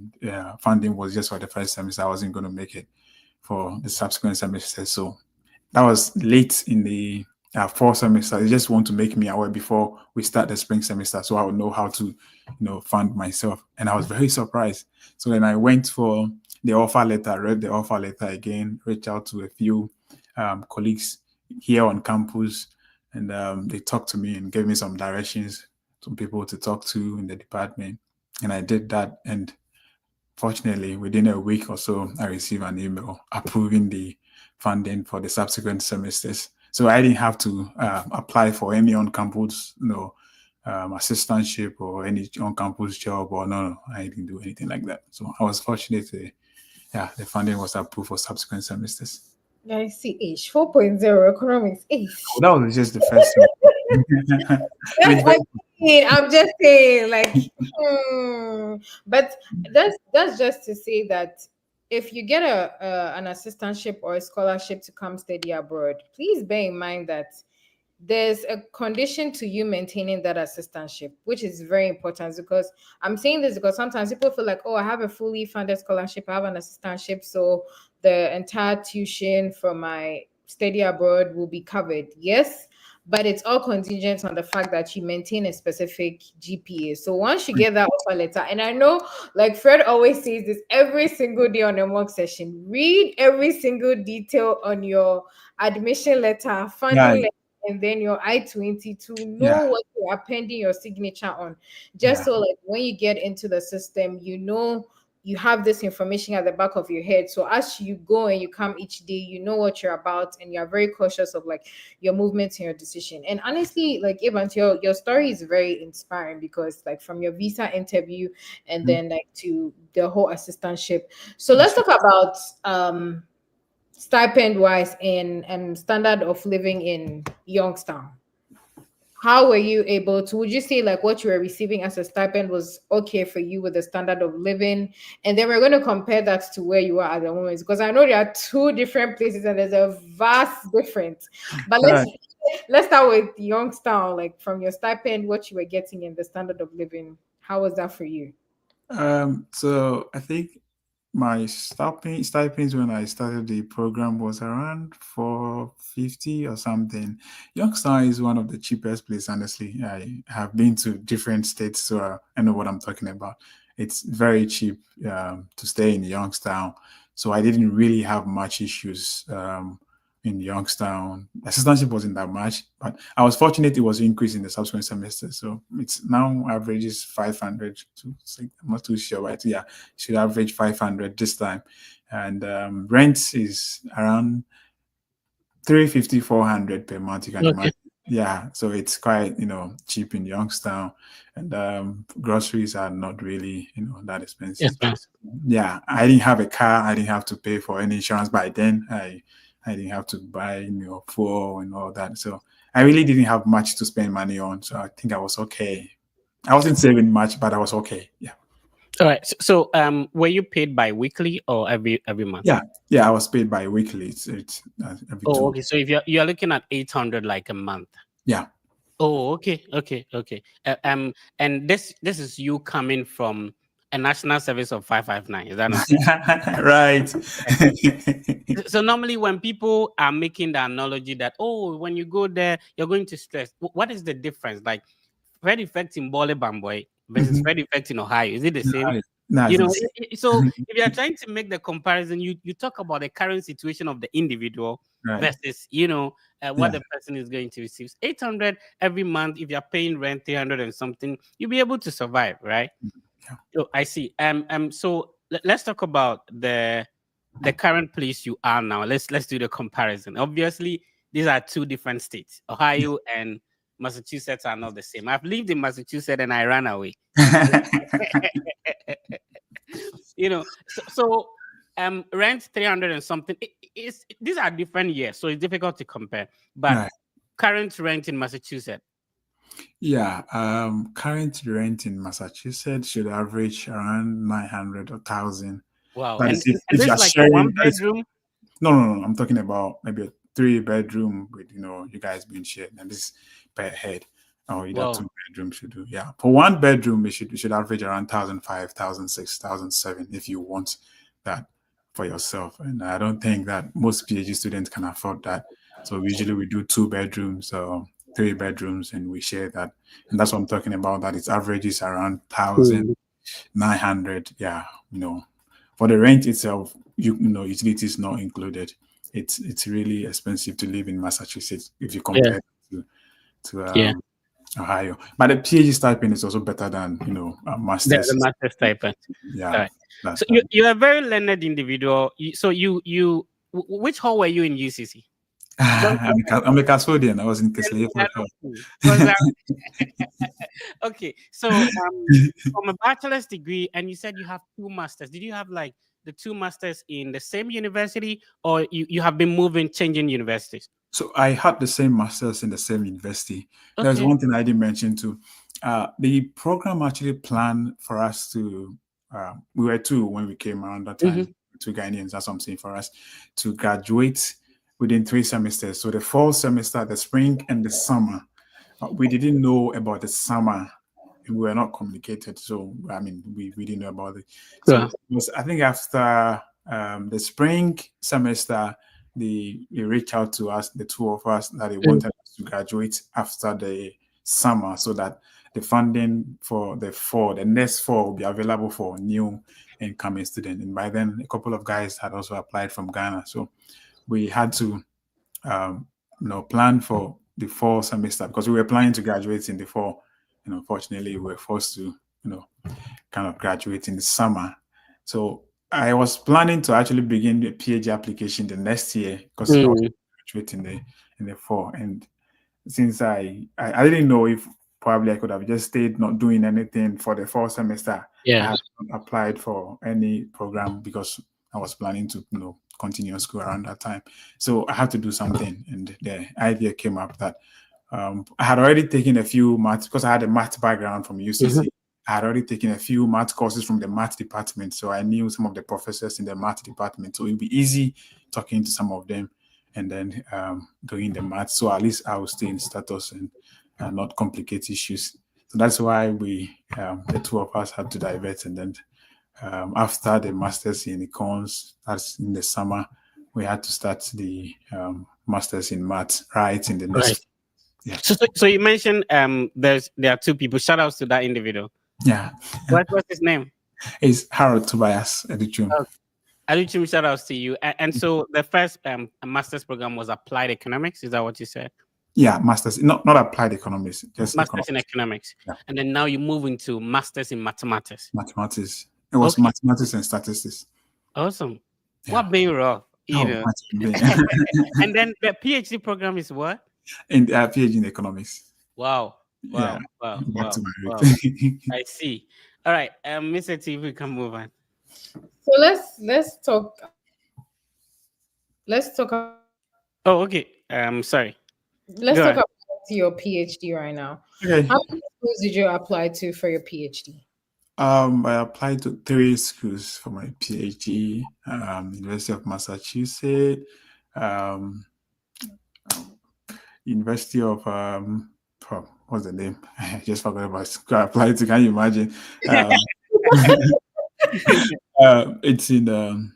funding was just for the first semester, I wasn't going to make it for the subsequent semester. So that was late in the fall semester. They just want to make me aware before we start the spring semester, so I would know how to, fund myself. And I was very surprised. So then I went for the offer letter, read the offer letter again, reached out to a few colleagues here on campus, and they talked to me and gave me some directions, some people to talk to in the department, and I did that. And fortunately, within a week or so, I received an email approving the funding for the subsequent semesters. So I didn't have to apply for any on-campus, assistantship or any on-campus job. Or no, I didn't do anything like that. So I was fortunate. The funding was approved for subsequent semesters. I see. Ish 4.0 economics. Ish. Well, that was just the first semester. And That's it's very, what I mean. I'm just saying, like, but that's just to say that if you get an assistantship or a scholarship to come study abroad, please bear in mind that there's a condition to you maintaining that assistantship, which is very important. Because I'm saying this because sometimes people feel like, oh, I have a fully funded scholarship, I have an assistantship, so the entire tuition from my study abroad will be covered. Yes, but it's all contingent on the fact that you maintain a specific GPA. So once you get that offer letter, and I know, like Fred always says this every single day on a mock session, read every single detail on your admission letter, funding Right. letter, and then your I-20 to know Yeah. what you are pending your signature on. Just Yeah. so like when you get into the system, you know you have this information at the back of your head. So as you go and you come each day, you know what you're about and you're very cautious of like your movements and your decision. And honestly, like Evans, your story is very inspiring because like from your visa interview and Mhm. then like to the whole assistantship. So let's talk about stipend wise and standard of living in Youngstown. How were you able to, would you say like what you were receiving as a stipend was okay for you with the standard of living? And then we're going to compare that to where you are at the moment because I know there are two different places and there's a vast difference. But let's Right. let's start with Youngstown, like from your stipend, what you were getting in the standard of living. How was that for you? So I think my stipends when I started the program was around 450 or something. Youngstown is one of the cheapest places, honestly. I have been to different states, so I know what I'm talking about. It's very cheap to stay in Youngstown. So I didn't really have much issues in Youngstown. Assistantship wasn't that much, but I was fortunate it was increased in the subsequent semester. So it's now averages 500 to I'm not too sure, but yeah, should average 500 this time. And rent is around 350, 400 per month. You can Okay. imagine. Yeah, so it's quite cheap in Youngstown, and groceries are not really that expensive. Expensive. Yeah, I didn't have a car. I didn't have to pay for any insurance by then. I didn't have to buy fuel and all that. So I really didn't have much to spend money on. So I think I was okay. I wasn't saving much, but I was okay. Yeah. All right. So, were you paid bi-weekly or every month? Yeah, yeah, I was paid by weekly. It's every Oh, two. okay. So if you're looking at 800 like a month. Yeah. Oh, okay, okay, okay. And this is you coming from a national service of 559. Is that not so? Right. So normally when people are making the analogy that when you go there you're going to stress, what is the difference? Like Fred effect in Bole Bamboy versus Mhm. Fred effect in Ohio, is it the No, same? no, You it's know, insane. so if you're trying to make the comparison, you talk about the current situation of the individual Right. versus what Yeah. the person is going to receive. 800 every month. If you're paying rent 300 and something, you'll be able to survive, right? Yeah. Oh, I see. So let's talk about the current place you are now. Let's do the comparison. Obviously, these are two different states. Ohio and Massachusetts are not the same. I've lived in Massachusetts and I ran away. Rent 300 and something. These are different years, so it's difficult to compare. But Right. current rent in Massachusetts. Yeah. Current rent in Massachusetts should average around 900 or 1,000. Wow. That And, is and if you this are is like a sharing. one That is, bedroom. no, no, no. I'm talking about maybe a 3 bedroom with you guys being shared, and this per head. Or either Wow. 2 bedrooms should do. Yeah. For 1 bedroom, it should average around 1,500, 1,600, 1,700 if you want that for yourself. And I don't think that most PhD students can afford that. So usually we do 2 bedrooms or 3 bedrooms and we share that. And that's what I'm talking about. That its averages around 1,900. Yeah. For the rent itself, utilities not included. It's really expensive to live in Massachusetts if you Yeah. compare to Yeah. Ohio. But the PhD stipend is also better than a The master's. master stipend. All Yeah, right. that's So that. you're a very learned individual. Which hall were you in UCC? Because I'm a custodian. I was in Kislev I Hotel. know. Because okay. So from a bachelor's degree, and you said you have two masters. Did you have like the two masters in the same university, or you have been moving, changing universities? So I had the same master's in the same university. There's Okay. one thing I didn't mention too. The program actually planned for us to. We were two when we came around that Hmm. time. Two Ghanaians. That's what I'm saying, for us to graduate within 3 semesters. So the fall semester, the spring, and the summer. We didn't know about the summer. We were not communicated. So I mean, we didn't know about it. So Yeah. it was, I think, after the spring semester, they reached out to us, the two of us, that they wanted us to graduate after the summer, so that the funding for the next fall will be available for new incoming students. And by then, a couple of guys had also applied from Ghana, so we had to plan for the fall semester because we were planning to graduate in the fall. Unfortunately, we were forced to kind of graduate in the summer. So I was planning to actually begin the PhD application the next year because I was graduating in the fall. And since I didn't know if probably I could have just stayed not doing anything for the fall semester. I had applied for any program because I was planning to continue school around that time. So I had to do something, and the idea came up that I had already taken a few maths because I had a math background from UCC. I had already taken a few math courses from the math department, so I knew some of the professors in the math department. So it'd be easy talking to some of them and then doing the math. So at least I will stay in status and not complicate issues. So that's why the two of us had to divert. And then after the masters in econs, that's in the summer, we had to start the masters in math right in the next. Right. Yeah. So you mentioned there are two people. Shout outs to that individual. Yeah. What's his name? It's Harold Tobias Edichum. Edichum, shout outs to you. And so the first master's program was applied economics. Is that what you said? Yeah, masters, not applied economics, just masters in economics. Yeah. And then now you move into masters in mathematics. Mathematics. It was mathematics and statistics. Awesome. Yeah. What being rough, you know. And then the PhD program is what? In PhD in economics. Wow. Wow. Yeah. Wow. I see. All right. Mr. T, we can move on. So let's talk. Oh, okay. Sorry. Let's talk about your PhD right now. Okay. How many schools did you apply to for your PhD? I applied to 3 schools for my PhD. University of Massachusetts, University of what's the name? I just forgot about school I applied to. Can you imagine? It's in don't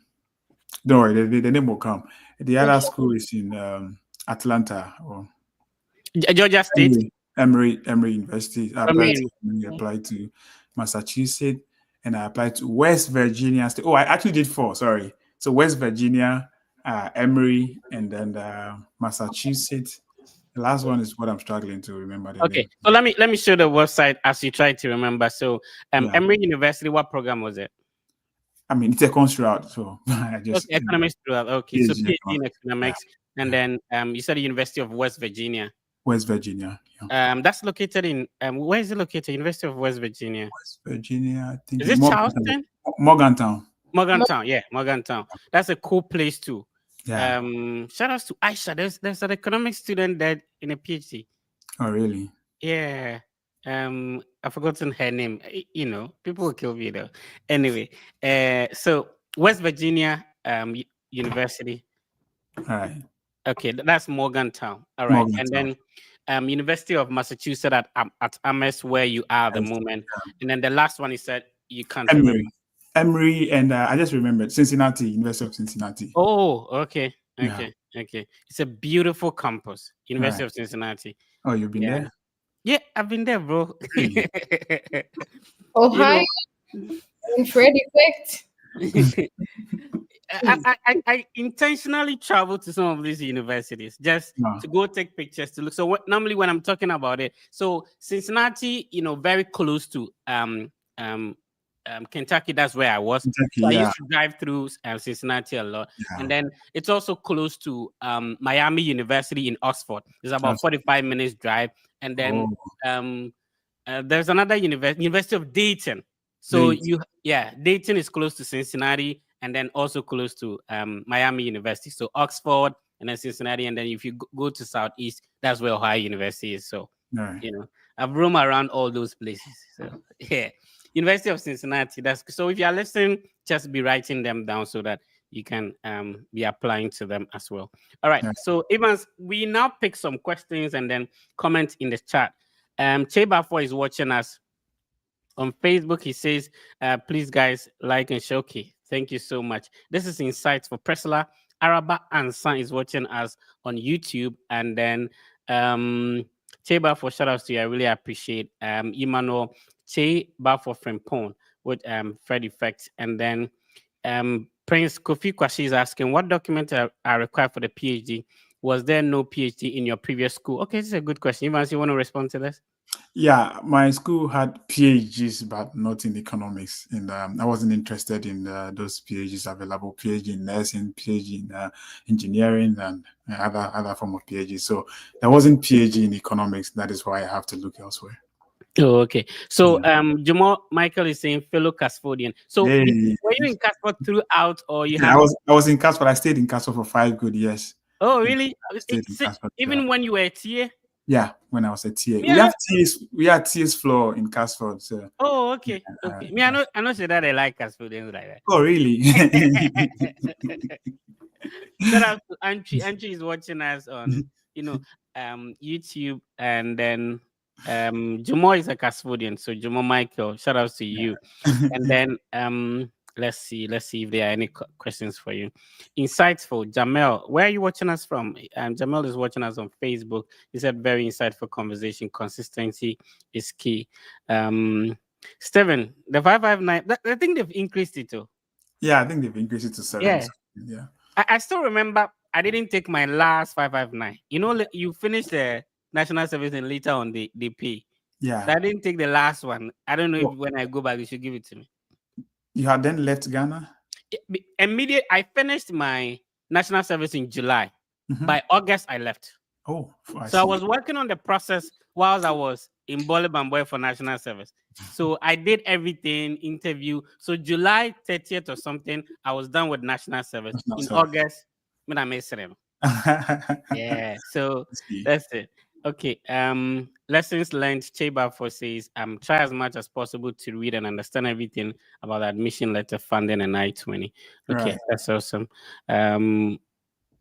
worry, the name will come. The other school is in Atlanta or Georgia State. Emory University. I applied to Massachusetts, and I applied to West Virginia State. Oh, I actually did 4. Sorry. So West Virginia, Emory, and then Massachusetts. The last one is what I'm struggling to remember. Okay, so let me show the website as you try to remember. So, Emory University, what program was it? I mean, it's econs throughout, so I just economics throughout. Okay, so PhD in economics, and then you said the University of West Virginia. West Virginia. Yeah. That's located in where is it located? University of West Virginia. West Virginia, I think. Is it Charleston? Morgantown. Morgantown, yeah, Morgantown. That's a cool place too. Yeah. Shout outs to Aisha. There's an economics student there in a PhD. Oh, really? Yeah. I've forgotten her name. You know, people will kill me though. Anyway, so West Virginia University. All right. Okay, that's Morgantown. All right. And then University of Massachusetts at Amherst, where you are at the moment. Yeah. And then the last one is said you can't remember. Emory, and I just remembered Cincinnati, University of Cincinnati. Oh, okay. It's a beautiful campus, University of Cincinnati. Oh, you've been there? Yeah, I've been there, bro. Ohio, and Fred effect. I intentionally travel to some of these universities just to go take pictures to look. So normally when I'm talking about it, so Cincinnati, very close to Kentucky, that's where I was. So I used to drive through Cincinnati a lot. Yeah. And then it's also close to Miami University in Oxford. It's about 45 minutes drive. And then there's another University of Dayton. So Dayton is close to Cincinnati and then also close to Miami University. So Oxford and then Cincinnati. And then if you go to Southeast, that's where Ohio University is. So, I've roamed around all those places. So, yeah. University of Cincinnati. So if you are listening, just be writing them down so that you can be applying to them as well. All right. Yeah. So Evans, we now pick some questions and then comment in the chat. Chebafo is watching us on Facebook. He says, please guys, like and share. Okay. Thank you so much. This is Insights for Priscilla. Araba Ansan is watching us on YouTube, and then Cheba for shout outs to you. I really appreciate Emmanuel Cheba for Frimpong with Fred Effect, and then Prince Kofi Kwashi is asking what documents are required for the PhD. Was there no PhD in your previous school? Okay, this is a good question. Evans, you want to respond to this? Yeah, my school had PhDs, but not in economics, and I wasn't interested in those PhDs available. PhD in nursing, PhD in engineering, and other form of PhD. So there wasn't PhD in economics. That is why I have to look elsewhere. Oh, okay. So Yeah. Jamal Michael is saying fellow custodian. So Hey. were you in Casper throughout, or you Yeah, had? I was in Casper. I stayed in Casper for 5 good years. Oh, Yeah, really? I stayed in Casper throughout. Even when you were a TA? Yeah, when I was a TA, Me, I know. we had TA's floor in Casper. So Oh, okay, okay. Me, that's, I know. Say that I like custodians like oh really? that. Shout out to Antri. Antri is watching us on, you know, YouTube, and then Jumo is a custodian. So Jumo Michael, shout out to you. And then let's see if there are any questions for you. Insightful, Jamel, where are you watching us from? Jamel is watching us on Facebook. He said very insightful conversation. Consistency is key. Steven, the 559, I think they've increased it too. Yeah, I think they've increased it to seven. Yeah. Yeah. I still remember I didn't take my last 559. You know, you finished the national service and later on the pay. Yeah. I didn't take the last one. I don't know if Oh, when I go back, you should give it to me. you had then left Ghana? Immediate. I finished my national service in July. Mhm. By August, I left. Oh, I So I see. was working on the process whilst I was in Bole Bamboy for national service. So I did everything, interview. So July 30th or something, I was done with national service. National In service. August, when I made them. I Yeah. So see. that's it. Okay. Lessons learned. Cheba for says try as much as possible to read and understand everything about admission letter funding and I-20. Okay, Right. that's awesome.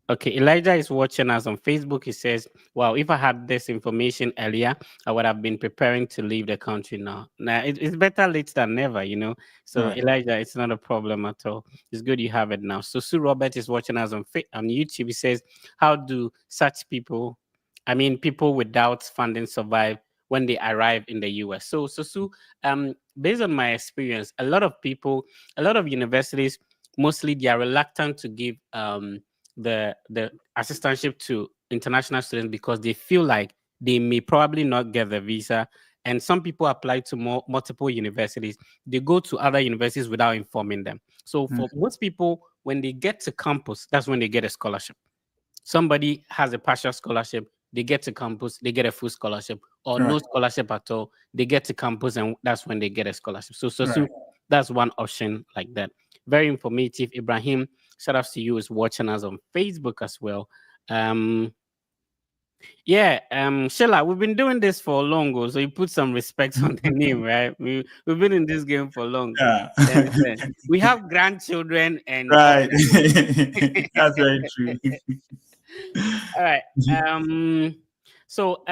Okay, Elijah is watching us on Facebook. He says, "Wow, if I had this information earlier, I would have been preparing to leave the country now. Now it's better late than never, you know." So Right. Elijah, it's not a problem at all. It's good you have it now. So Sue Robert is watching us on YouTube. He says, "How do such people, I mean, people without funding, survive when they arrive in the US?" So Sue, based on my experience, a lot of people, a lot of universities, mostly they are reluctant to give the assistantship to international students because they feel like they may probably not get the visa. And some people apply to multiple universities. They go to other universities without informing them. So Mm. for most people, when they get to campus, that's when they get a scholarship. Somebody has a partial scholarship, they get to campus, they get a full scholarship, or no Right. scholarship at all, they get to campus, and that's when they get a scholarship. So Right. that's one option like that. Very informative. Ibrahim, shout out to you, is watching us on Facebook as well. Um, yeah, Sheila, we've been doing this for long, so you put some respect on the name, right? We've been in this game for long. Yeah. You understand? We have grandchildren and all Right. that. That's very true. All right. So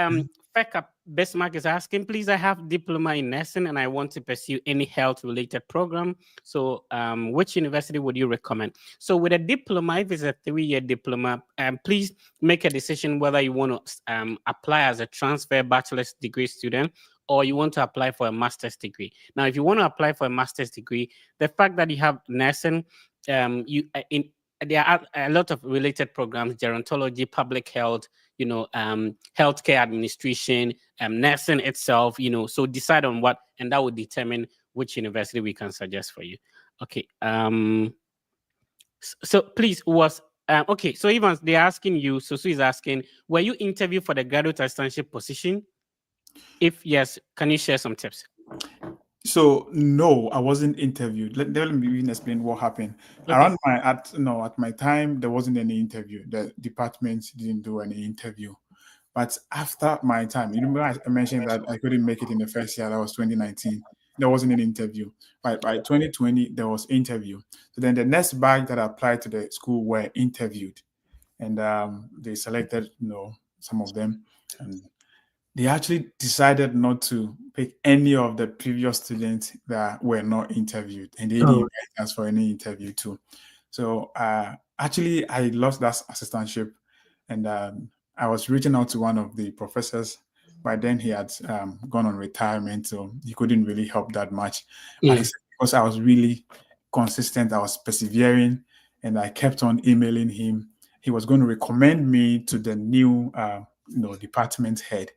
Feka Bismarck is asking, please, I have diploma in nursing and I want to pursue any health related program. So which university would you recommend? So with a diploma, if it's a 3-year diploma, please make a decision whether you want to apply as a transfer bachelor's degree student or you want to apply for a master's degree. Now, if you want to apply for a master's degree, the fact that you have nursing, there are a lot of related programs: gerontology, public health, healthcare administration, nursing itself. So decide on what, and that will determine which university we can suggest for you. Okay. So please, okay. So Evans, they're asking you. So Sue is asking, were you interviewed for the graduate assistantship position? If yes, can you share some tips? So no, I wasn't interviewed. Let me even explain what happened. Okay. At my time, there wasn't any interview. The department didn't do any interview. But after my time, you remember I mentioned that I couldn't make it in the first year. That was 2019. There wasn't an interview. By 2020, there was interview. So then the next batch that applied to the school were interviewed, and they selected some of them, and they actually decided not to pick any of the previous students that were not interviewed, and they didn't Oh, invite us for any interview too. So Actually, I lost that assistantship, and I was reaching out to one of the professors. By then, he had gone on retirement, so he couldn't really help that much. But he Mm. said because I was really consistent, I was persevering, and I kept on emailing him. He was going to recommend me to the new, department head.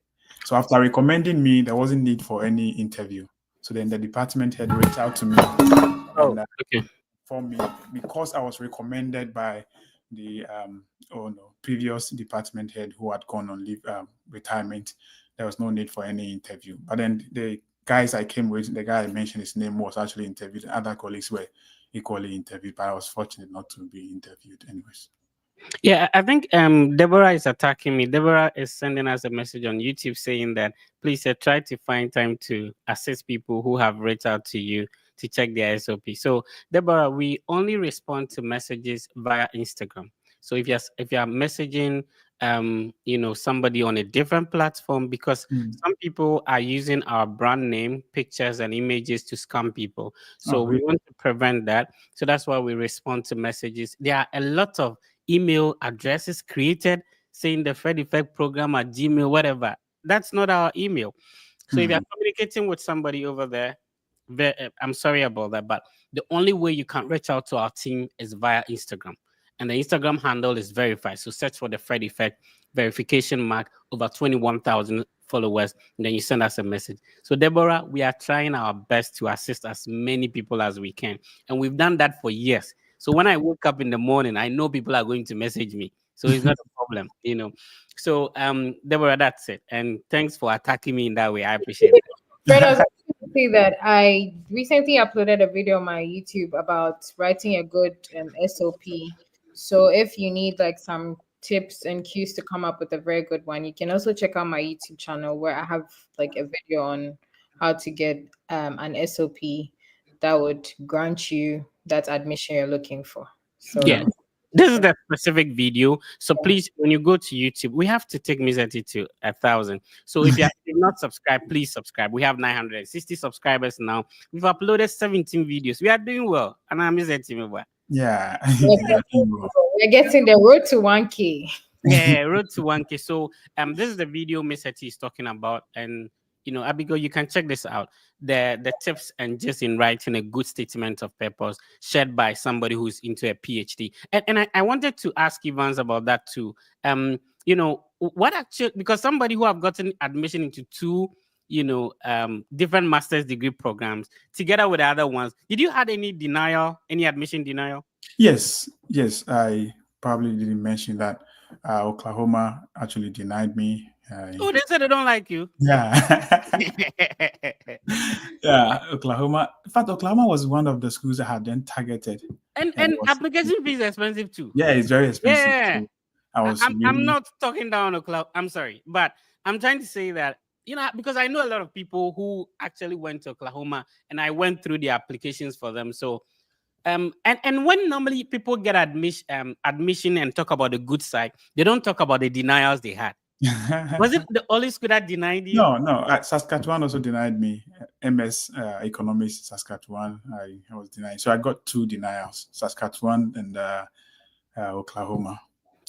So after recommending me, there wasn't need for any interview. So then the department head reached out to me Oh, and okay. for me because I was recommended by the previous department head who had gone on leave retirement. There was no need for any interview. But then the guys I came with, the guy I mentioned his name was actually interviewed. Other colleagues were equally interviewed, but I was fortunate not to be interviewed anyways. Yeah, I think Deborah is attacking me. Deborah is sending us a message on YouTube saying that please try to find time to assist people who have reached out to you to check their SOP. So Deborah, we only respond to messages via Instagram. So if you're messaging somebody on a different platform, because Mm. some people are using our brand name, pictures and images to scam people. Oh, So we really? want to prevent that. So that's why we respond to messages. There are a lot of email addresses created saying the Fred Effect program at Gmail, whatever. That's not our email. So if you're Mm. communicating with somebody over there, I'm sorry about that, but the only way you can reach out to our team is via Instagram. And the Instagram handle is verified. So search for the Fred Effect verification mark, over 21,000 followers, and then you send us a message. So, Deborah, we are trying our best to assist as many people as we can. And we've done that for years. So when I wake up in the morning, I know people are going to message me. So it's not a problem. So Deborah, that's it. And thanks for attacking me in that way. I appreciate that. Fred, I was going to say that I recently uploaded a video on my YouTube about writing a good SOP. So if you need like some tips and cues to come up with a very good one, you can also check out my YouTube channel where I have like a video on how to get an SOP that would grant you that admission you're looking for. Yeah. So This is the specific video. So please, when you go to YouTube, we have to take Mizeti to 1,000. So if you're not subscribed, please subscribe. We have 960 subscribers now. We've uploaded 17 videos. We are doing well. And I'm Mizeti. Yeah. we're Yeah. we're getting the road to 1K. Yeah, road to 1K. So this is the video Miss Hetty is talking about. And Abigail, you can check this out. The tips and just in writing a good statement of purpose shared by somebody who's into a PhD. And I wanted to ask Evans about that too. What actually, because somebody who have gotten admission into two different master's degree programs together with the other ones, did you had any denial, any admission denial? Yes, yes, I probably didn't mention that. Oklahoma actually denied me. Oh, they said they don't like you. Yeah, yeah, Oklahoma. In fact, Oklahoma was one of the schools I had then targeted, and and it and was application fee is expensive too. yeah, it's very expensive. Yeah, So I was I'm really not talking down a cloud. I'm sorry, but I'm trying to say that because I know a lot of people who actually went to Oklahoma, and I went through the applications for them. So and when normally people get admission and talk about the good side, they don't talk about the denials they had. Was it the only school that denied you? no, no. Saskatchewan also denied me. MS Economics Saskatchewan. I was denied, so I got two denials: Saskatchewan and Oklahoma.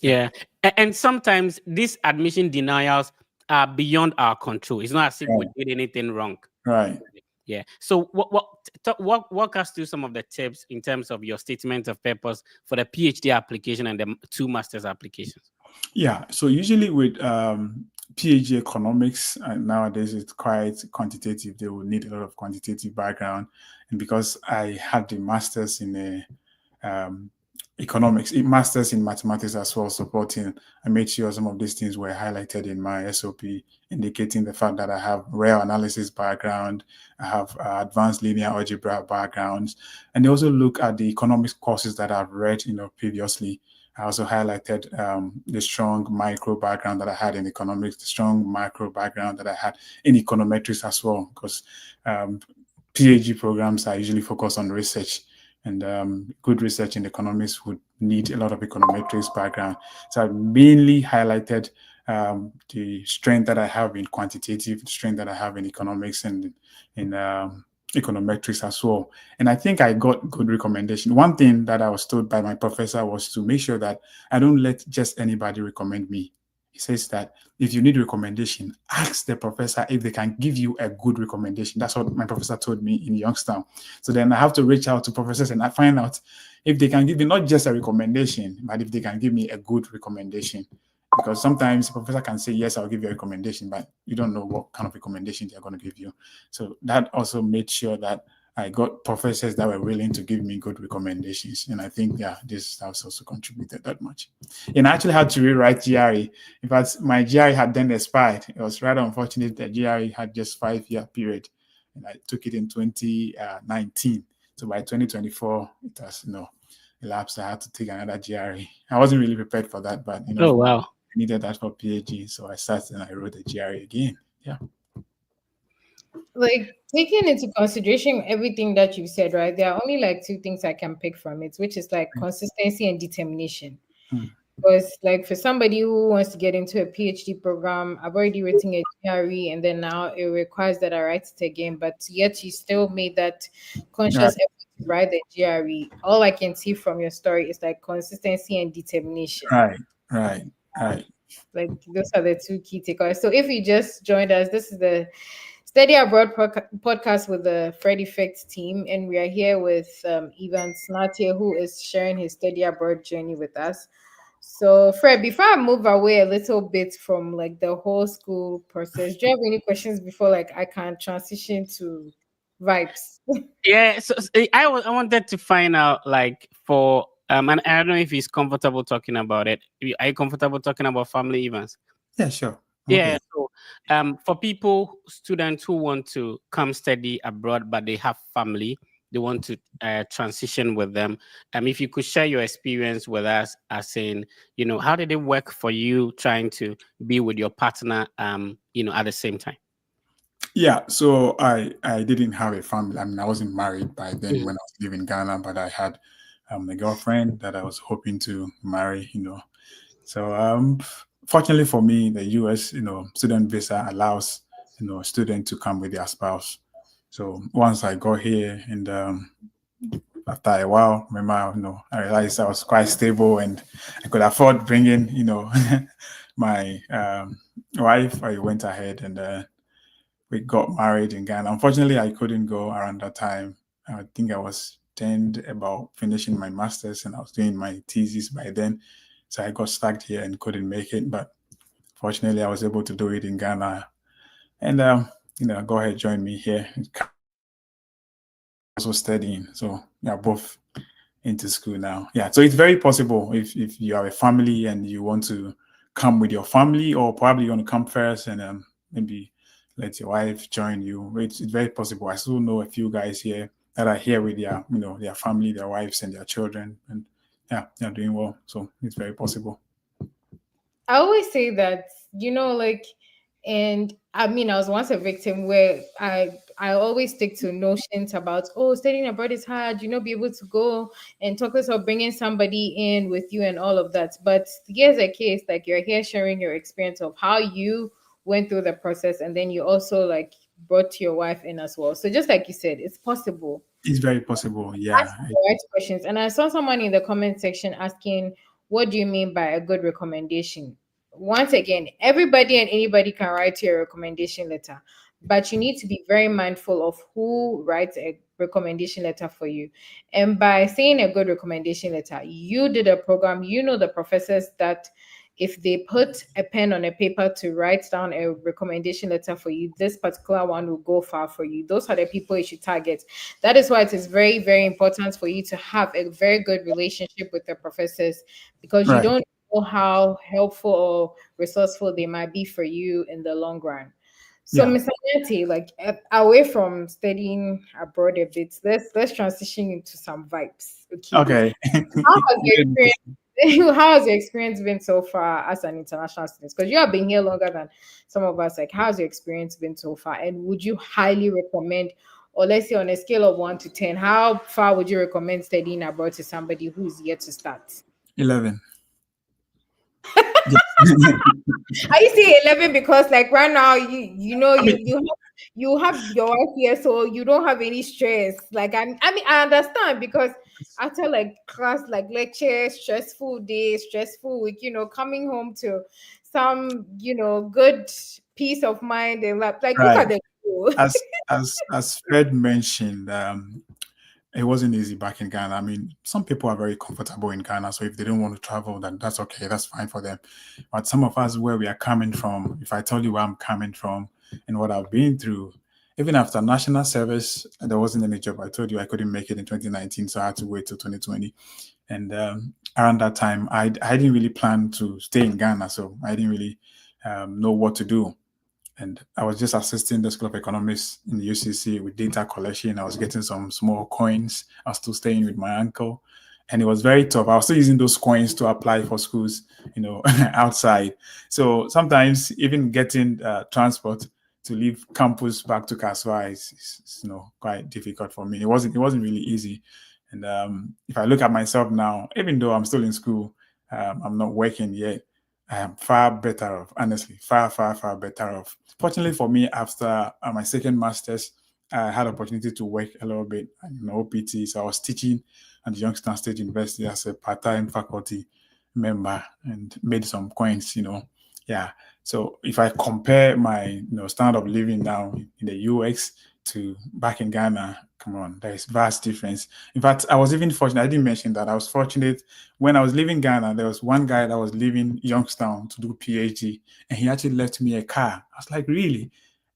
Yeah, Yeah. And sometimes these admission denials are beyond our control. It's not as if we right, did anything wrong. right. Yeah. So walk us through some of the tips in terms of your statement of purpose for the PhD application and the two masters applications. Yeah, so usually with PhD economics, nowadays it's quite quantitative. They will need a lot of quantitative background, and because I had the masters in economics, masters in mathematics as well, supporting, I made sure some of these things were highlighted in my SOP, indicating the fact that I have real analysis background, I have advanced linear algebra backgrounds, and they also look at the economics courses that I've read, previously. I also highlighted the strong micro background that I had in economics, the strong macro background that I had in econometrics as well, because PhD programs are usually focused on research, and good research in economics would need a lot of econometrics background. So I mainly highlighted the strength that I have in quantitative, the strength that I have in economics, and in econometrics as well. And I think I got good recommendation. One thing that I was told by my professor was to make sure that I don't let just anybody recommend me. He says that if you need recommendation, ask the professor if they can give you a good recommendation. That's what my professor told me in Youngstown. So then I have to reach out to professors and I find out if they can give me not just a recommendation, but if they can give me a good recommendation. Because sometimes the professor can say, yes, I'll give you a recommendation, but you don't know what kind of recommendation they're going to give you. So that also made sure that I got professors that were willing to give me good recommendations. And I think, yeah, this has also contributed that much. And I actually had to rewrite GRE. In fact, my GRE had then expired. It was rather unfortunate that GRE had just 5-year period. And I took it in 2019. So by 2024, it has, elapsed. I had to take another GRE. I wasn't really prepared for that, but, Oh wow. I needed that for PhD. So I started and I wrote the GRE again. Yeah. Like taking into consideration everything that you said, right? There are only like two things I can pick from it, which is like consistency and determination. Hmm. Because like for somebody who wants to get into a PhD program, I've already written a GRE and then now it requires that I write it again, but yet you still made that Right, conscious effort to write the GRE. All I can see from your story is like consistency and determination. right, right, right. Like those are the two key takeaways. So if you just joined us, this is the Study Abroad podcast with the Fred Effect team, and we are here with Ivan Snatia, who is sharing his study abroad journey with us. So, Fred, before I move away a little bit from like the whole school process, do you have any questions before like I can transition to vibes? Yeah, I wanted to find out like for and I don't know if he's comfortable talking about it. Are you comfortable talking about family events? Yeah, sure. Yeah, Okay. so for people, students who want to come study abroad, but they have family, they want to transition with them. If you could share your experience with us, as in, how did it work for you trying to be with your partner, at the same time? Yeah, so I didn't have a family. I mean, I wasn't married by then Mm. when I was living in Ghana, but I had a girlfriend that I was hoping to marry. So fortunately for me, the US, student visa allows, a student to come with their spouse. So once I got here and after a while, remember, I realized I was quite stable and I could afford bringing, my wife. I went ahead and we got married in Ghana. Unfortunately, I couldn't go around that time. I think I was tend about finishing my master's and I was doing my thesis by then. So I got stuck here and couldn't make it. But fortunately, I was able to do it in Ghana. And, go ahead, join me here. Also studying. So we are both into school now. Yeah. So it's very possible if you have a family and you want to come with your family, or probably you want to come first and maybe let your wife join you. It's very possible. I still know a few guys here that are here with their family, their wives and their children, and yeah, they're doing well. So it's very possible. I always say that, like, and I mean, I was once a victim where I always stick to notions about, oh, studying abroad is hard, be able to go and talk about bringing somebody in with you and all of that. But here's a case, like you're here sharing your experience of how you went through the process, and then you also like brought your wife in as well. So just like you said, it's possible. It's very possible. Ask Yeah. the right questions. And I saw someone in the comment section asking, what do you mean by a good recommendation? Once again, everybody and anybody can write you a recommendation letter, but you need to be very mindful of who writes a recommendation letter for you. And by saying a good recommendation letter, you did a program, the professors that if they put a pen on a paper to write down a recommendation letter for you, this particular one will go far for you. Those are the people you should target. That is why it is very, very important for you to have a very good relationship with the professors, because you Right. don't know how helpful or resourceful they might be for you in the long run. So, Yeah. Mr. Nyati, like away from studying abroad a bit, let's transition into some vibes. Okay. Okay. How has your experience how has your experience been so far as an international student? Because you have been here longer than some of us. Like, how's your experience been so far? And would you highly recommend, or let's say on a scale of 1 to 10, how far would you recommend studying abroad to somebody who's yet to start? 11. Yes. I say 11 because like right now you know I mean, you have you have your wife here, so you don't have any stress. Like I mean, I understand because after like class, like lecture, stressful day, stressful week, coming home to some, good peace of mind and like look Right. at the As Fred mentioned, it wasn't easy back in Ghana. I mean, some people are very comfortable in Ghana, so if they don't want to travel, then that's okay. That's fine for them. But some of us, where we are coming from, if I tell you where I'm coming from and what I've been through, even after national service, there wasn't any job. I told you I couldn't make it in 2019, so I had to wait till 2020. And around that time, I didn't really plan to stay in Ghana, so I didn't really know what to do. And I was just assisting the School of Economics in the UCC with data collection. I was getting some small coins. I was still staying with my uncle. And it was very tough. I was still using those coins to apply for schools, outside. So sometimes even getting transport to leave campus back to Kaswa is quite difficult for me. It wasn't really easy. And if I look at myself now, even though I'm still in school, I'm not working yet. I am far better off, honestly, far, far, far better off. Fortunately for me, after my second master's, I had opportunity to work a little bit in OPT. So I was teaching at Youngstown State University as a part-time faculty member and made some coins. Yeah. So if I compare my standard of living now in the UX to back in Ghana, come on, there is vast difference. In fact, I was even fortunate. I didn't mention that. I was fortunate when I was leaving Ghana. There was one guy that was leaving Youngstown to do PhD, and he actually left me a car. I was like, really?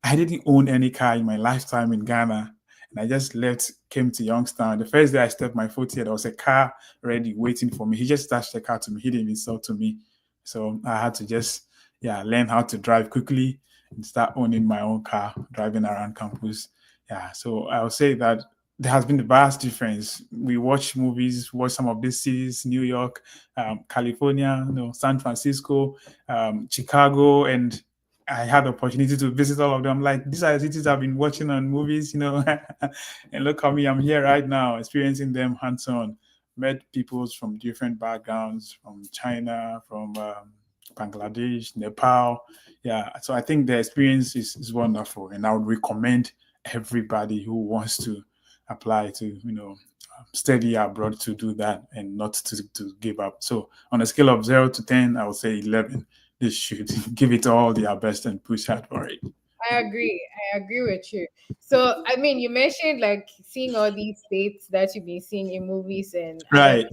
I didn't own any car in my lifetime in Ghana. And I just left, came to Youngstown. The first day I stepped my foot here, there was a car ready waiting for me. He just dashed the car to me. He didn't even sell to me. So I had to just, learn how to drive quickly and start owning my own car, driving around campus. Yeah, so I'll say that there has been a vast difference. We watch movies, watch some of these cities, New York, California, San Francisco, Chicago, and I had the opportunity to visit all of them. Like, these are the cities I've been watching on movies, and look at me, I'm here right now, experiencing them hands-on. Met people from different backgrounds, from China, from Bangladesh, Nepal. Yeah, so I think the experience is wonderful, and I would recommend everybody who wants to apply to study abroad to do that and not to give up. So on a scale of 0 to 10, I would say 11. They should give it all their best and push hard for it. I agree with you. So I mean, you mentioned like seeing all these states that you've been seeing in movies and other. Right.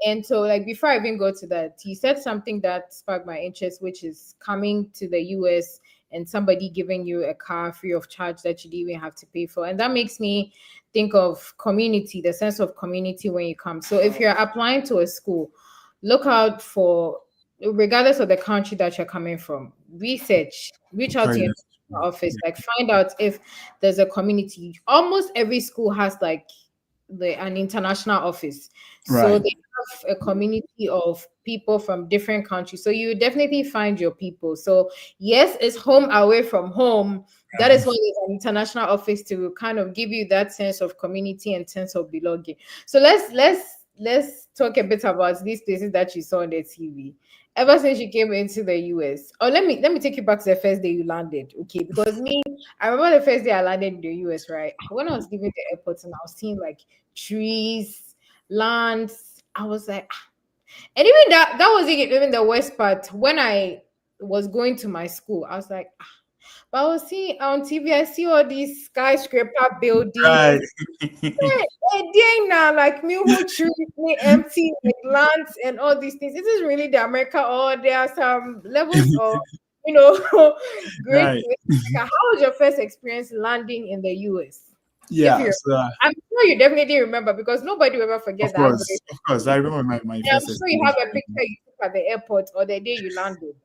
And so, like, before I even go to that, you said something that sparked my interest, which is coming to the US and somebody giving you a car free of charge that you didn't even have to pay for. And that makes me think of community, the sense of community when you come. So, if you're applying to a school, look out for, regardless of the country that you're coming from, reach out to Very your nice. office, like, find out if there's a community. Almost every school has like an international office. So Right. they have a community of people from different countries. So you definitely find your people. So yes, it's home away from home. That is why there's an international office to kind of give you that sense of community and sense of belonging. So let's talk a bit about these places that you saw on the TV. Ever since you came into the US, or let me take you back to the first day you landed, okay? Because me, I remember the first day I landed in the US, right? When I was leaving the airport and I was seeing like trees, lands, I was like, "Ah." And even that wasn't even the worst part. When I was going to my school, I was like, "Ah." But I was seeing on TV, I see all these skyscraper Right. buildings. Again now, like me who trees me empty with lands and all these things. This is really the America, or there are some levels of great. Right. How was your first experience landing in the US? If Yeah. you, So I'm sure you definitely remember because nobody will ever forget that great. of course, I remember my I'm first sure you have experience. a picture you took at the airport or the day you landed.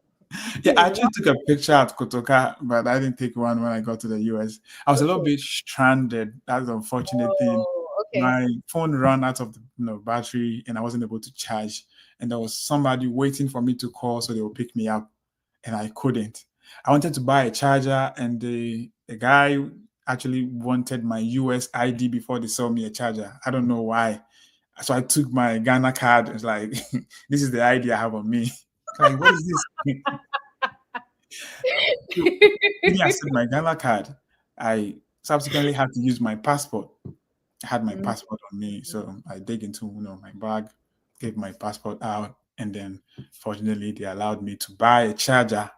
Yeah, I actually took a picture at Kotoka, but I didn't take one when I got to the US. I was a little Okay. bit stranded. That's the unfortunate thing. Oh, okay. My phone ran out of the battery and I wasn't able to charge. And there was somebody waiting for me to call so they would pick me up, and I couldn't. I wanted to buy a charger, and the guy actually wanted my US ID before they sold me a charger. I don't know why. So I took my Ghana card. It's like, this is the ID I have on me. Like, what is this? So, he accepted my Ghana card. I subsequently had to use my passport. I had my Mm. passport on me, so I dig into my bag, gave my passport out, and then fortunately they allowed me to buy a charger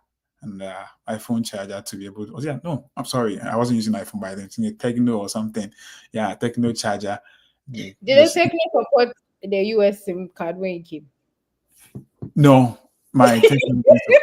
and iPhone charger to be able to. Oh yeah, no, I'm sorry, I wasn't using iPhone by then. It's a Techno or something. Yeah, Techno charger. Did they Just take me support the US SIM card when you came? no, my Techno. didn't support.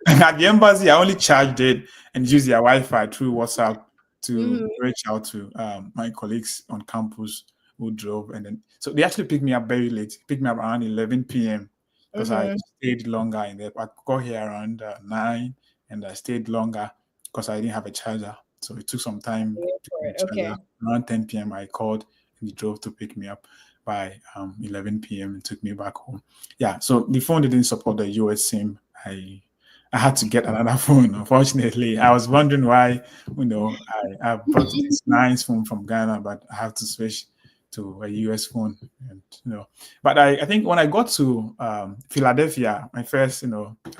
At the embassy, I only charged it and used their Wi-Fi through WhatsApp to Mm-hmm. reach out to my colleagues on campus who drove, and then so they actually picked me up very late. Picked me up around 11 p.m. because I Mm-hmm. stayed longer in there. I got here around 9, and I stayed longer because I didn't have a charger. So it took some time to get a Okay. charger. Around 10 p.m. I called and he drove to pick me up by 11 p.m. and took me back home. Yeah, so the phone didn't support the US SIM. I had to get another phone. Unfortunately, I was wondering why. I bought this nice phone from Ghana, but I have to switch to a US phone. And but I think when I got to Philadelphia, my first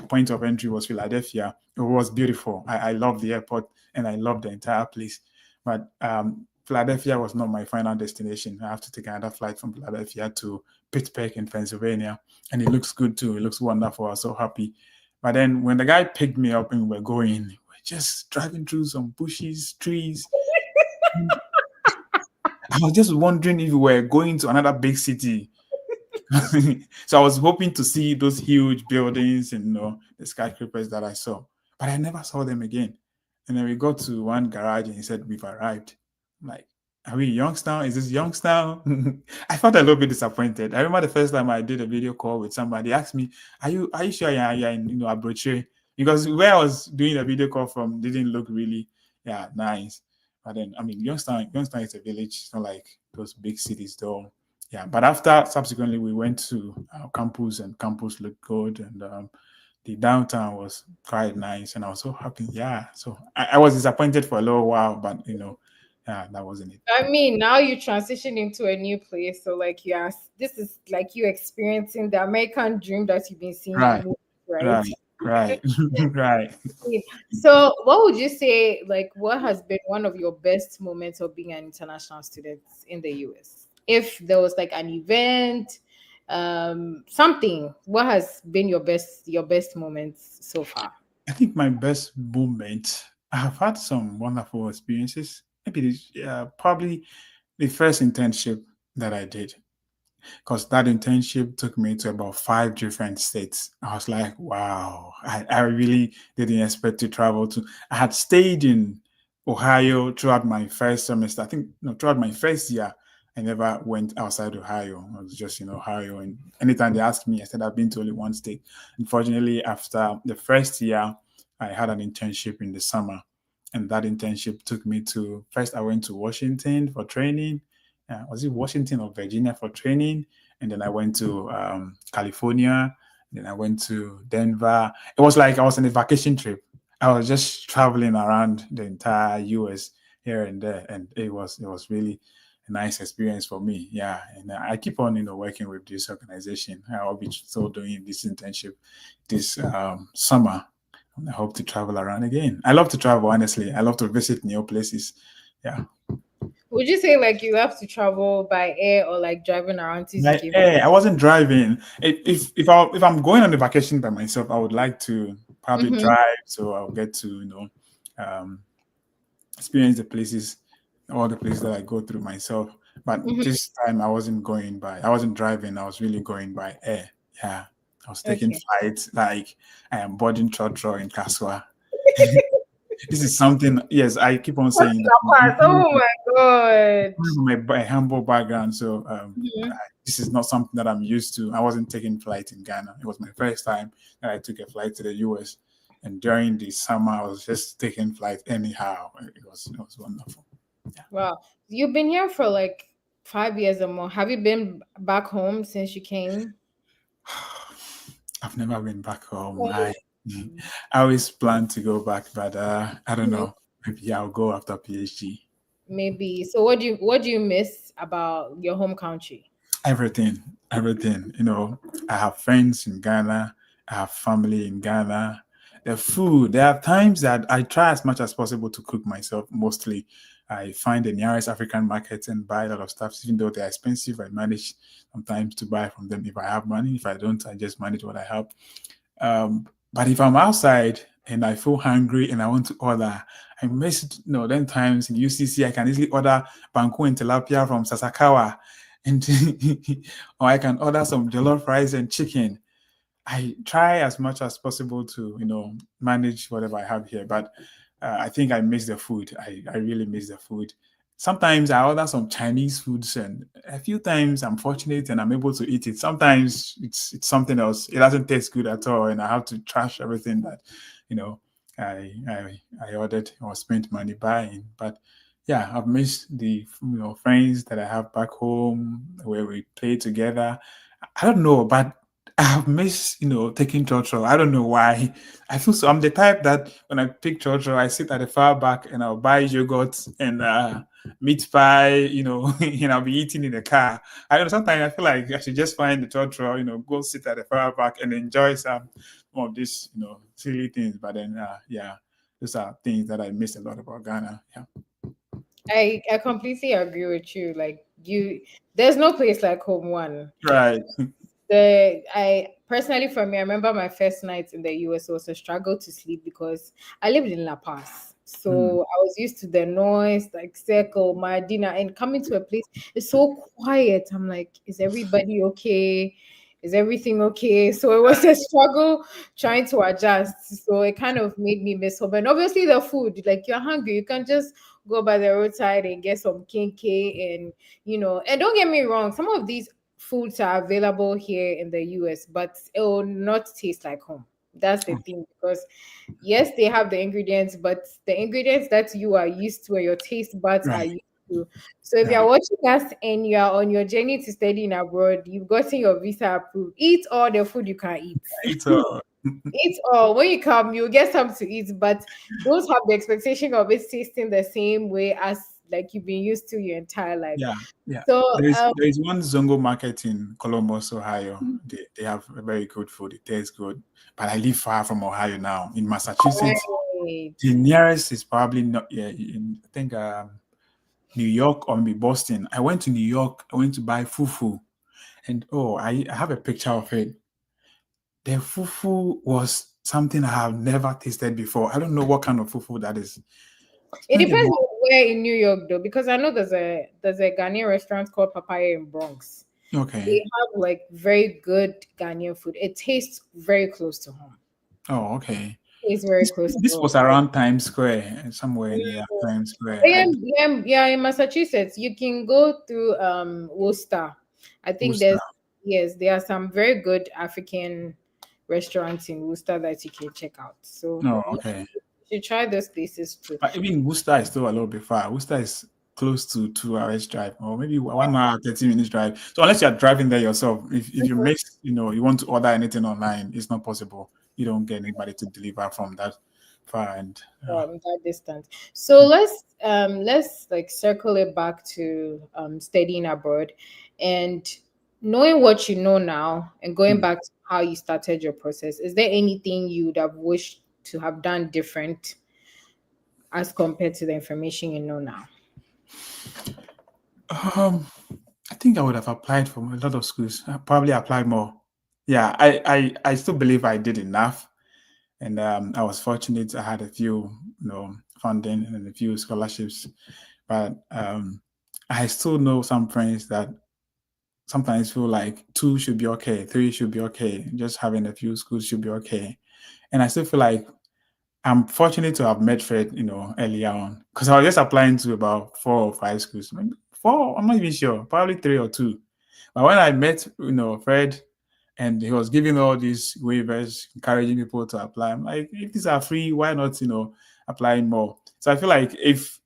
point of entry was Philadelphia. It was beautiful. I loved the airport and I loved the entire place. But Philadelphia was not my final destination. I have to take another flight from Philadelphia to Pittsburgh in Pennsylvania, and it looks good too. It looks wonderful. I was so happy. But then when the guy picked me up and we were going, we were just driving through some bushes, trees. I was just wondering if we were going to another big city. So I was hoping to see those huge buildings and the skyscrapers that I saw, but I never saw them again. And then we got to one garage and he said, "We've arrived." I'm like, "Are we in Youngstown? Is this Youngstown?" I felt a little bit disappointed. I remember the first time I did a video call with somebody asked me, "Are you sure you're in Abuche?" Because where I was doing the video call from didn't look really nice. But then I mean Youngstown is a village. It's not like those big cities though. Yeah, but after subsequently we went to campus and campus looked good, and the downtown was quite nice and I was so happy. Yeah, so I was disappointed for a little while, but yeah, that wasn't it. I mean, now you transition into a new place, so like this is like you experiencing the American dream that you've been seeing in Right, movies, right? right, right, right. So, what would you say, like, what has been one of your best moments of being an international student in the US? If there was like an event, something, what has been your best moments so far? I think my best moment, I have had some wonderful experiences. Maybe probably the first internship that I did, because that internship took me to about 5 different states. I was like, wow, I really didn't expect to travel to. I had stayed in Ohio throughout my first semester. I think, no, throughout my first year, I never went outside Ohio. I was just in Ohio. And anytime they asked me, I said, I've been to only one state. Unfortunately, after the first year, I had an internship in the summer. And that internship took me to, first, I went to Washington for training. Was it Washington or Virginia for training? And then I went to California. Then I went to Denver. It was like I was on a vacation trip. I was just traveling around the entire US here and there, and it was really a nice experience for me. Yeah, and I keep on working with this organization. I'll be still doing this internship this summer. I hope to travel around again. I love to travel, honestly. I love to visit new places. Yeah. Would you say like you have to travel by air or like driving around since you Like, came? I wasn't driving. If I'm going on a vacation by myself, I would like to probably Mm-hmm. drive, so I'll get to um, experience the places, all the places that I go through myself. But Mm-hmm. this time, I wasn't driving. I was really going by air. Yeah, I was taking Okay. flights. Like I am boarding Trotro in Kaswa. This is something. Yes, I keep on What's saying that. your pass? Oh my god. My humble background, so Mhm. this is not something that I'm used to. I wasn't taking flight in Ghana. It was my first time that I took a flight to the US, and during the summer, I was just taking flight anyhow. It was wonderful. Yeah. Wow. You've been here for like 5 years or more. Have you been back home since you came? I've never been back home. Oh, I always plan to go back, but I don't mhm. know. Maybe I'll go after PhD. Maybe. So what do you miss about your home country? Everything, everything. I have friends in Ghana. I have family in Ghana. The food. There are times that I try as much as possible to cook myself. Mostly, I find the nearest African markets and buy a lot of stuff, even though they're expensive. I manage sometimes to buy from them if I have money. If I don't, I just manage what I have. But if I'm outside and I feel hungry and I want to order, I miss then times in UCC I can easily order banku and tilapia from Sasakawa, and or I can order some jollof rice and chicken. I try as much as possible to manage whatever I have here, but I think I miss the food. I really miss the food. Sometimes I order some Chinese foods, and a few times I'm fortunate and I'm able to eat it. Sometimes it's something else. It doesn't taste good at all, and I have to trash everything that you know I ordered or spent money buying. But yeah, I've missed the friends that I have back home where we play together. I don't know, but I have missed, taking churchill. I don't know why. I feel so. I'm the type that when I pick churchill, I sit at the far back and I'll buy yogurt and meat pie, and I'll be eating in the car. I don't know. Sometimes I feel like I should just find the churchill, go sit at the far back and enjoy some of these, silly things. But then, yeah, those are things that I miss a lot about Ghana. Yeah. I completely agree with you. Like there's no place like home. One, Right. the I personally, for me, I remember my first night in the US was a struggle to sleep because I lived in La Paz. So Hmm. I was used to the noise, like circle, my dinner, and coming to a place, it's so quiet. I'm like, is everybody okay? Is everything okay? So it was a struggle trying to adjust. So it kind of made me miss home. And obviously the food, like you're hungry, you can just go by the roadside and get some kinky and and don't get me wrong, some of these foods are available here in the US, but it will not taste like home. That's the thing because yes, they have the ingredients, but the ingredients that you are used to or your taste buds are Right. used to. So if you're Right. watching us and you are on your journey to studying abroad, you've gotten your visa approved. Eat all the food you can eat. It's Eat all. When you come, you'll get something to eat, but don't have the expectation of it tasting the same way as like you've been used to your entire life. Yeah, yeah. So There is one Zongo market in Columbus, Ohio. They have a very good food. It tastes good. But I live far from Ohio now, in Massachusetts. right. The nearest is probably not, yeah, I think New York or maybe Boston. I went to New York. I went to buy fufu, and oh, I have a picture of it. The fufu was something I have never tasted before. I don't know what kind of fufu that is. It Spend a depends month. on where in New York though, because I know there's a Ghanaian restaurant called Papaya in Bronx. They Okay. have like very good Ghanaian food. It tastes very close to home. Oh, okay. It's very This, close to this home. was around Times Square, somewhere near Times Square. Yeah, yeah, yeah, in Massachusetts, you can go through Worcester. I think Worcester. yes, there are some very good African restaurants in Worcester that you can check out. So Oh, you okay. should try those places too. But even Worcester is still a little bit far. Worcester is close to 2 hours drive, or maybe 1 hour, 30 minutes drive. So unless you're driving there yourself, if you miss, you want to order anything online, it's not possible. You don't get anybody to deliver from that far. And That distance. So let's like circle it back to studying abroad and knowing what you know now and going hmm. back to how you started your process. Is there anything you would have wished to have done different as compared to the information you know now? um, I think I would have applied for a lot of schools. I probably applied more. Yeah, I still believe I did enough, and I was fortunate. I had a few, funding and a few scholarships, but I still know some friends that sometimes feel like two should be okay, three should be okay, just having a few schools should be okay. And I still feel like I'm fortunate to have met Fred, earlier on because I was just applying to about 4 or 5 schools, maybe four. I'm not even sure, probably three or two. But when I met, Fred, and he was giving all these waivers, encouraging people to apply, I'm like, if these are free, why not, applying more? So I feel like if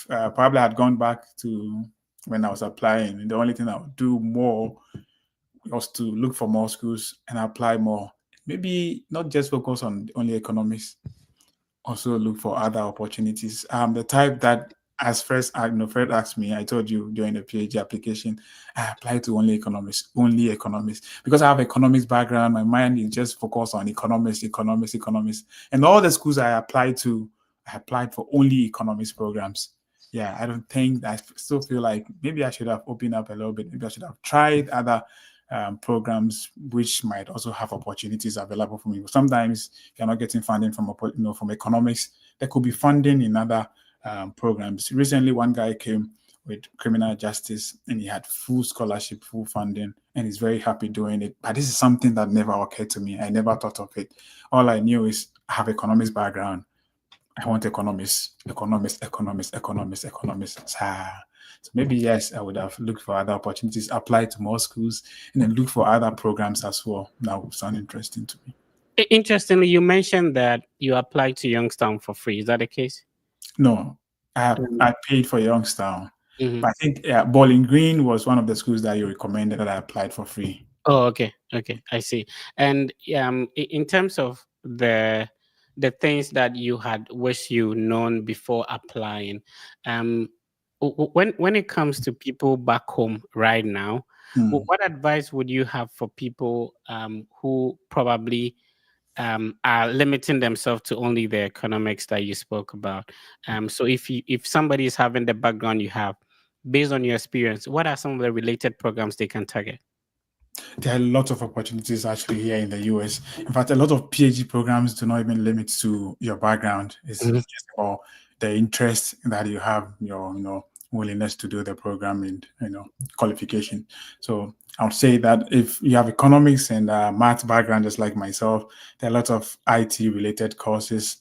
probably I had gone back to when I was applying, the only thing I would do more was to look for more schools and apply more. Maybe not just focus on only economics, also look for other opportunities. I'm the type that as first, Fred asked me, I told you during the PhD application, I applied to only economics, because I have economics background. My mind is just focused on economics, and all the schools I applied to, I applied for only economics programs. Yeah, I don't think I still feel like maybe I should have opened up a little bit. Maybe I should have tried other programs which might also have opportunities available for me. Sometimes you're not getting funding from economics. There could be funding in other programs. Recently, one guy came with criminal justice and he had full scholarship, full funding, and he's very happy doing it. But this is something that never occurred to me. I never thought of it. All I knew is I have economics background. I want economics. So maybe yes, I would have looked for other opportunities, applied to more schools, and then look for other programs as well. That would sound interesting to me. Interestingly, you mentioned that you applied to Youngstown for free. Is that the case? No, Mm. I paid for Youngstown, Mhm. but I think Bowling Green was one of the schools that you recommended that I applied for free. Oh, okay, okay, I see. And in terms of the things that you had wish you known before applying, um, when it comes to people back home right now, Hmm. what advice would you have for people who probably are limiting themselves to only the economics that you spoke about? So if somebody is having the background you have, based on your experience, what are some of the related programs they can target? There are lots of opportunities actually here in the US. In fact, a lot of PhD programs do not even limit to your background. It's Mhm. just about the interest that you have, your willingness to do the program and qualification. So I would say that if you have economics and math background, just like myself, there are lots of IT related courses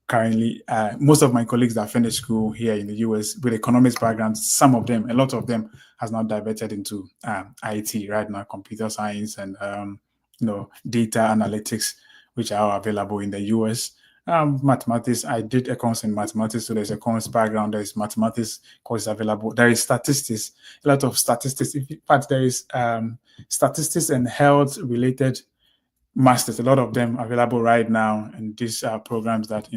currently. Most of my colleagues that finished school here in the US with economics backgrounds, some of them, a lot of them, has now diverted into IT right now, computer science and data analytics, which are available in the US. Mathematics, I did econs in mathematics, so there's econs background, there's mathematics courses available. There is statistics, a lot of statistics. In fact, there is statistics and health related masters, a lot of them available right now, and these are programs that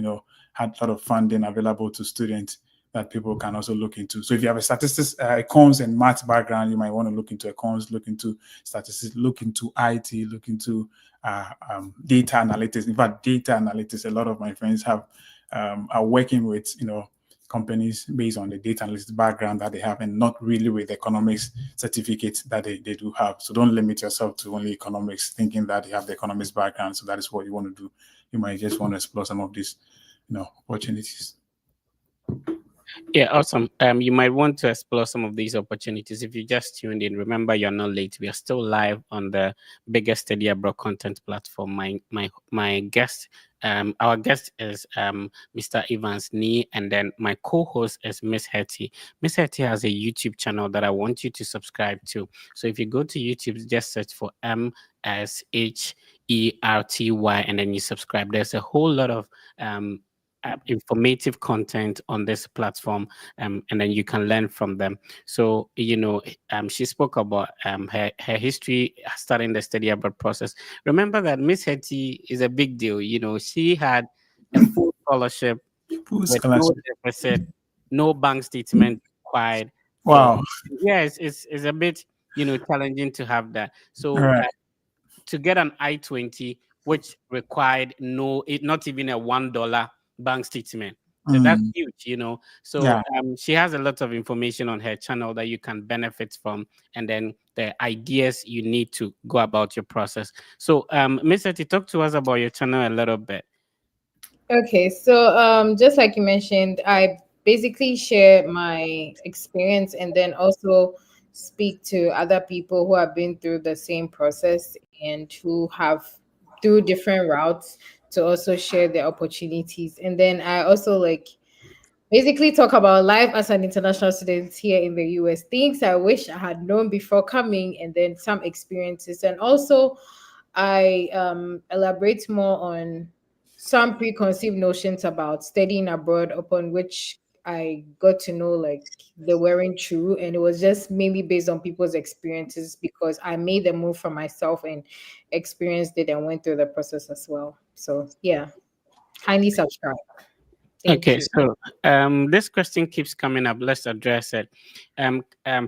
had a lot of funding available to students that people can also look into. So if you have a statistics, econs and math background, you might want to look into econs, look into statistics, look into IT, look into data analytics. In fact, data analytics, a lot of my friends are working with companies based on the data analytics background that they have, and not really with economics certificates that they do have. So don't limit yourself to only economics, thinking that you have the economics background, so that is what you want to do. You might just want to explore some of these opportunities. Yeah, awesome. You might want to explore some of these opportunities. If you just tuned in, remember you're not late. We are still live on the biggest study abroad content platform. My guest, our guest is Mr. Evans Nee, and then my co-host is Miss Hetty. Miss Hetty has a YouTube channel that I want you to subscribe to. So if you go to YouTube, just search for MSHERTY, and then you subscribe. There's a whole lot of informative content on this platform, and then you can learn from them. So she spoke about her history starting the study abroad process. Remember that Miss Hetty is a big deal. She had a full scholarship Full with no scholarship. deficit, no bank statement required for. Wow. Yeah, it's a bit challenging to have that. All So right. to get an I-20, which required not even a $1 bank statement. That's Mm, huge. So yeah. she has a lot of information on her channel that you can benefit from, and then the ideas you need to go about your process. So, Miss Eti, talk to us about your channel a little bit. Okay, so just like you mentioned, I basically share my experience and then also speak to other people who have been through the same process and who have through different routes to also share their opportunities. And then I also like basically talk about life as an international student here in the US, things I wish I had known before coming, and then some experiences. And also, I elaborate more on some preconceived notions about studying abroad, upon which I got to know like they weren't true. And it was just mainly based on people's experiences because I made the move for myself and experienced it and went through the process as well. So, yeah, kindly subscribe. Thank Okay, you. so this question keeps coming up. Let's address it.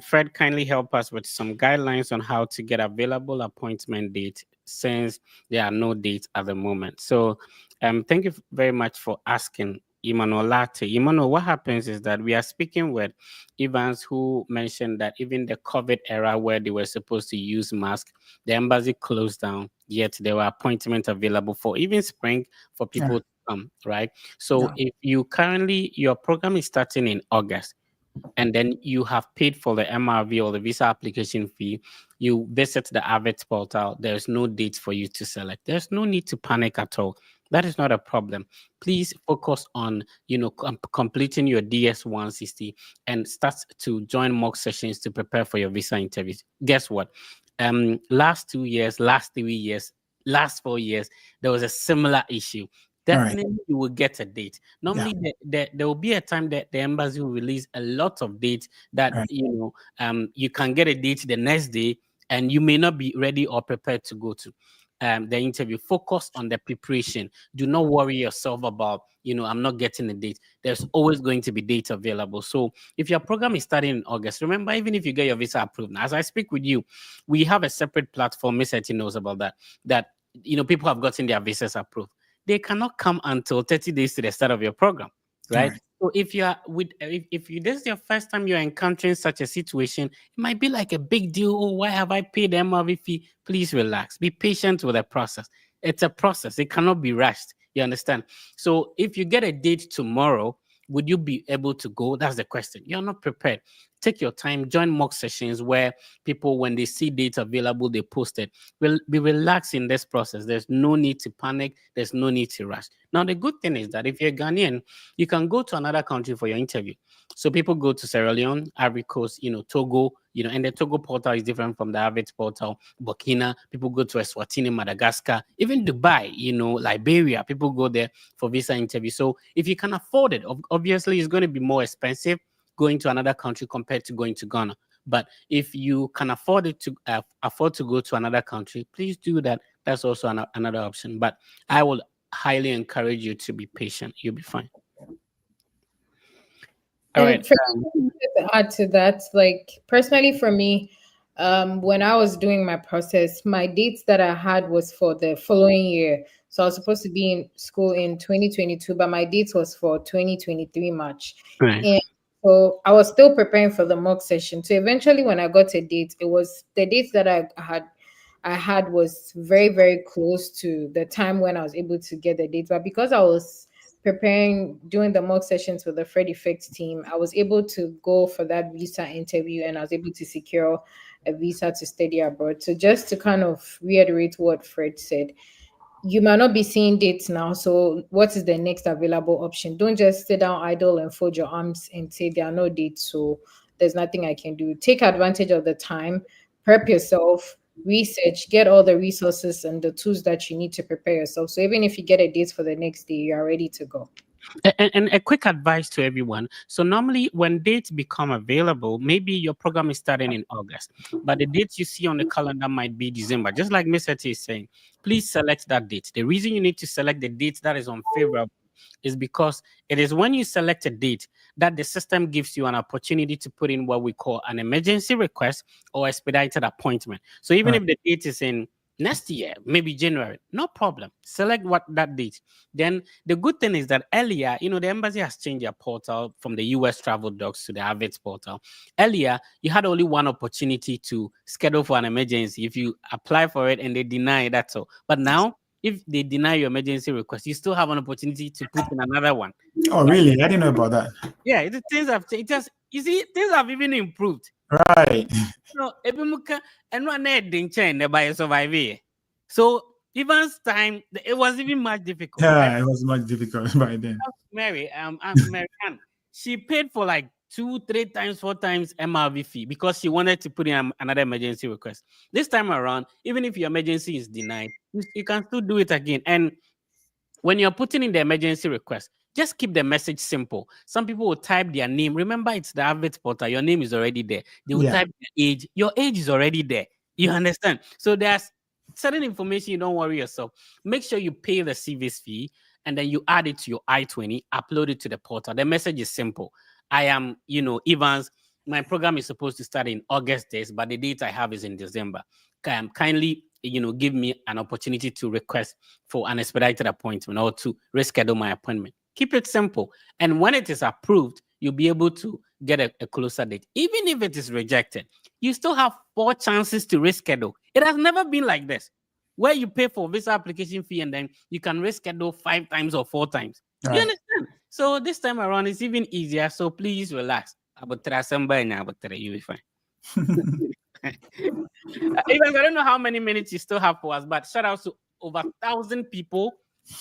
Fred, kindly help us with some guidelines on how to get available appointment date since there are no dates at the moment. So, thank you very much for asking, Emmanuel Latte. Emmanuel, what happens is that we are speaking with Evans, who mentioned that even the COVID era where they were supposed to use masks, the embassy closed down. Yet there were appointments available for even spring for Yeah. people to come, right? So Yeah. if you currently your program is starting in August and then you have paid for the MRV or the visa application fee, you visit the AVIT portal. There's no date for you to select. There's no need to panic at all. That is not a problem. Please focus on completing your DS 160 and start to join mock sessions to prepare for your visa interviews. Guess what? Last 2 years, last 3 years, last 4 years, there was a similar issue. All right. Definitely, you will get a date. Yeah. Normally, there will be a time that the embassy will release a lot of dates that All right. you can get a date the next day, and you may not be ready or prepared to go to the interview. Focus on the preparation. Do not worry yourself about I'm not getting a date. There's always going to be dates available. So if your program is starting in August, remember, even if you get your visa approved, now, as I speak with you, we have a separate platform. Miss Etty knows about that. That people have gotten their visas approved. They cannot come until 30 days to the start of your program, All right? right. So if you are with if you this is your first time you're encountering such a situation, it might be like a big deal. Oh, why have I paid the MRV fee? Please relax. Be patient with the process. It's a process. It cannot be rushed. You understand? So if you get a date tomorrow, would you be able to go? That's the question. You're not prepared. Take your time, join mock sessions where people, when they see dates available, they post it. Will be relaxed in this process. There's no need to panic. There's no need to rush. Now, the good thing is that if you're Ghanaian, you can go to another country for your interview. So people go to Sierra Leone, Ivory Coast, Togo, and the Togo portal is different from the Avid portal. Burkina, people go to Eswatini, Madagascar, even Dubai, Liberia, people go there for visa interview. So if you can afford it, obviously it's going to be more expensive going to another country compared to going to Ghana. But if you can afford to go to another country, please do that. That's also another option. But I will highly encourage you to be patient. You'll be fine. All right. And for to add to that, like personally for me, when I was doing my process, my dates that I had was for the following year. So I was supposed to be in school in 2022, but my date was for 2023 March. Right. And so I was still preparing for the mock session. So eventually when I got a date, it was the dates that I had was very, very close to the time when I was able to get the date. But because I was preparing, doing the mock sessions with the Fred Effects team, I was able to go for that visa interview and I was able to secure a visa to study abroad. So just to kind of reiterate what Fred said, you might not be seeing dates now. So what is the next available option? Don't just sit down idle and fold your arms and say there are no dates. So there's nothing I can do. Take advantage of the time, prep yourself, research, get all the resources and the tools that you need to prepare yourself. So even if you get a date for the next day, you are ready to go. And a quick advice to everyone. So normally when dates become available, maybe your program is starting in August, but the dates you see on the calendar might be December. Just like Miss Eti is saying, please select that date. The reason you need to select the date that is unfavorable is because it is when you select a date that the system gives you an opportunity to put in what we call an emergency request or expedited appointment. So All even right. if the date is in next year, maybe January, no problem. Select what that date. Then the good thing is that earlier, the embassy has changed their portal from the US travel docs to the AVITS portal. Earlier, you had only one opportunity to schedule for an emergency. If you apply for it and they deny, that's all. But now, if they deny your emergency request, you still have an opportunity to put in another one. Oh, Right? really? I didn't know about that. Yeah, things have changed. You see, things have even improved. Right. No, ebimuka and one net didn't change by survive. So Ivan's time, it was even much difficult. Yeah, it was much difficult by then. Mary, Mary Ann, she paid for like 2, 3 times, 4 times MRV fee because she wanted to put in another emergency request. This time around, even if your emergency is denied, you can still do it again. And when you're putting in the emergency request, just keep the message simple. Some people will type their name. Remember, it's the Avid portal. Your name is already there. They will Yeah. type their age. Your age is already there. You understand? So there's certain information you don't worry yourself. Make sure you pay the service fee and then you add it to your I-20, upload it to the portal. The message is simple. I am, Evans. My program is supposed to start in August days, but the date I have is in December. Kindly, give me an opportunity to request for an expedited appointment or to reschedule my appointment. Keep it simple. And when it is approved, you'll be able to get a closer date. Even if it is rejected, you still have 4 chances to reschedule. It has never been like this, where you pay for visa application fee and then you can reschedule 5 times or 4 times. You Right. understand? So this time around, it's even easier. So please relax. You'll be fine. Even I don't know how many minutes you still have for us, but shout out to over 1,000 people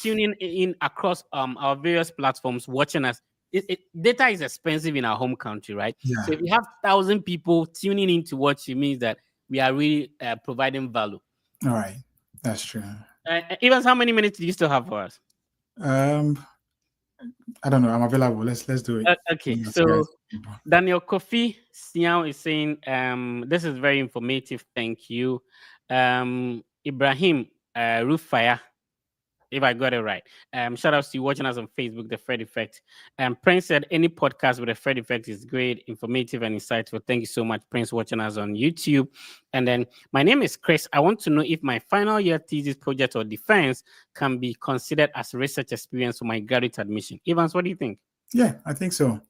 tuning in across our various platforms watching us. Data is expensive in our home country, right? Yeah. So if you have 1,000 people tuning in to watch you, means that we are really providing value. All right. That's true. Evans, how many minutes do you still have for us? Um, I don't know. I'm available. Let's do it. Okay, Yes, so guys. Daniel Kofi Siao is saying, this is very informative. Thank you. Ibrahim Rufaya, if I got it right. Shout out to you watching us on Facebook, The Fred Effect. Prince said, any podcast with The Fred Effect is great, informative, and insightful. Thank you so much, Prince, watching us on YouTube. And then, my name is Chris. I want to know if my final year thesis project or defense can be considered as research experience for my graduate admission. Evans, what do you think? Yeah, I think so.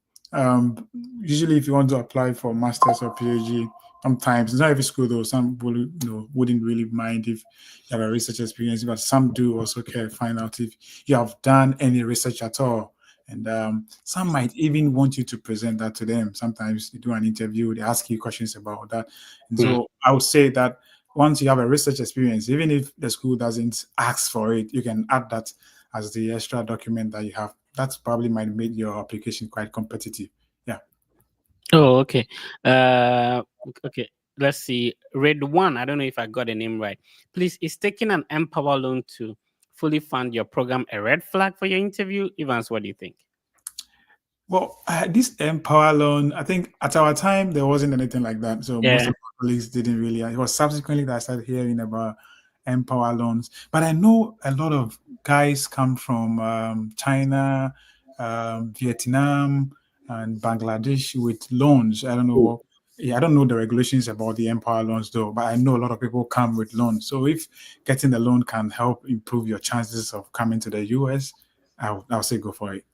Usually, if you want to apply for masters or PhD, sometimes it's not every school though. Some will, wouldn't really mind if you have a research experience, but some do also care find out if you have done any research at all. And some might even want you to present that to them. Sometimes they do an interview, they ask you questions about that. And so I would say that once you have a research experience, even if the school doesn't ask for it, you can add that as the extra document that you have. That's probably might make your application quite competitive. Yeah. Oh, okay. Uh, okay. Let's see. Red One. I don't know if I got the name right. Please, is taking an Empower loan to fully fund your program a red flag for your interview? Evans, what do you think? Well, this Empower loan, I think at our time there wasn't anything like that. So most Yeah. of our colleagues didn't really. It was subsequently that I started hearing about Empower loans. But I know a lot of guys come from China, Vietnam, and Bangladesh with loans. I don't know. Yeah, I don't know the regulations about the Empower loans though, but I know a lot of people come with loans. So if getting the loan can help improve your chances of coming to the US, I'll say go for it.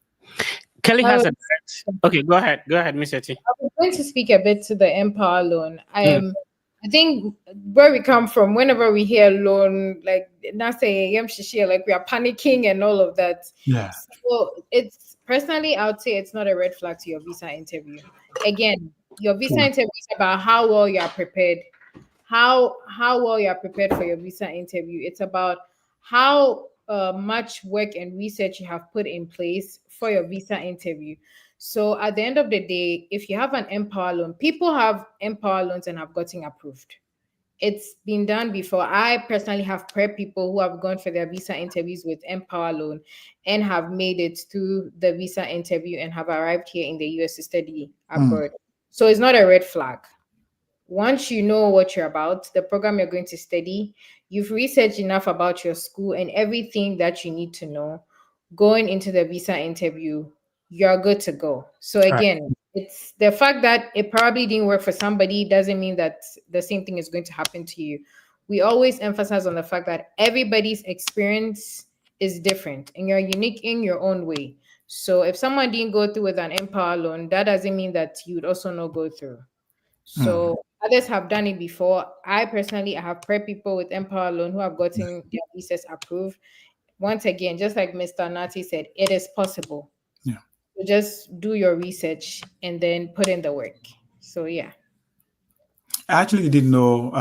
Kelly I has was, a direct. Okay, go ahead. Go ahead, Miss Eti. I was going to speak a bit to the Empower loan. Mm. I think where we come from, whenever we hear loan, like not saying like we are panicking and all of that. Yeah. So it's personally, I would say it's not a red flag to your visa interview. Again, your visa Cool. interview is about how well you are prepared, how well you are prepared for your visa interview. It's about how much work and research you have put in place for your visa interview. So at the end of the day, if you have an Empower loan, people have Empower loans and have gotten approved. It's been done before. I personally have prep people who have gone for their visa interviews with Empower loan and have made it through the visa interview and have arrived here in the US to study Mm. abroad. So it's not a red flag. Once you know what you're about, the program you're going to study, you've researched enough about your school and everything that you need to know, going into the visa interview, you're good to go. So All right. again, it's the fact that it probably didn't work for somebody doesn't mean that the same thing is going to happen to you. We always emphasize on the fact that everybody's experience is different and you're unique in your own way. So if someone didn't go through with an Empower loan, that doesn't mean that you would also not go through. Mm. So others have done it before. I personally I have prep people with Empower Loan who have gotten their visas approved. Once again, just like Mr. Nati said, it is possible. Yeah. So just do your research and then put in the work. So yeah. I actually didn't know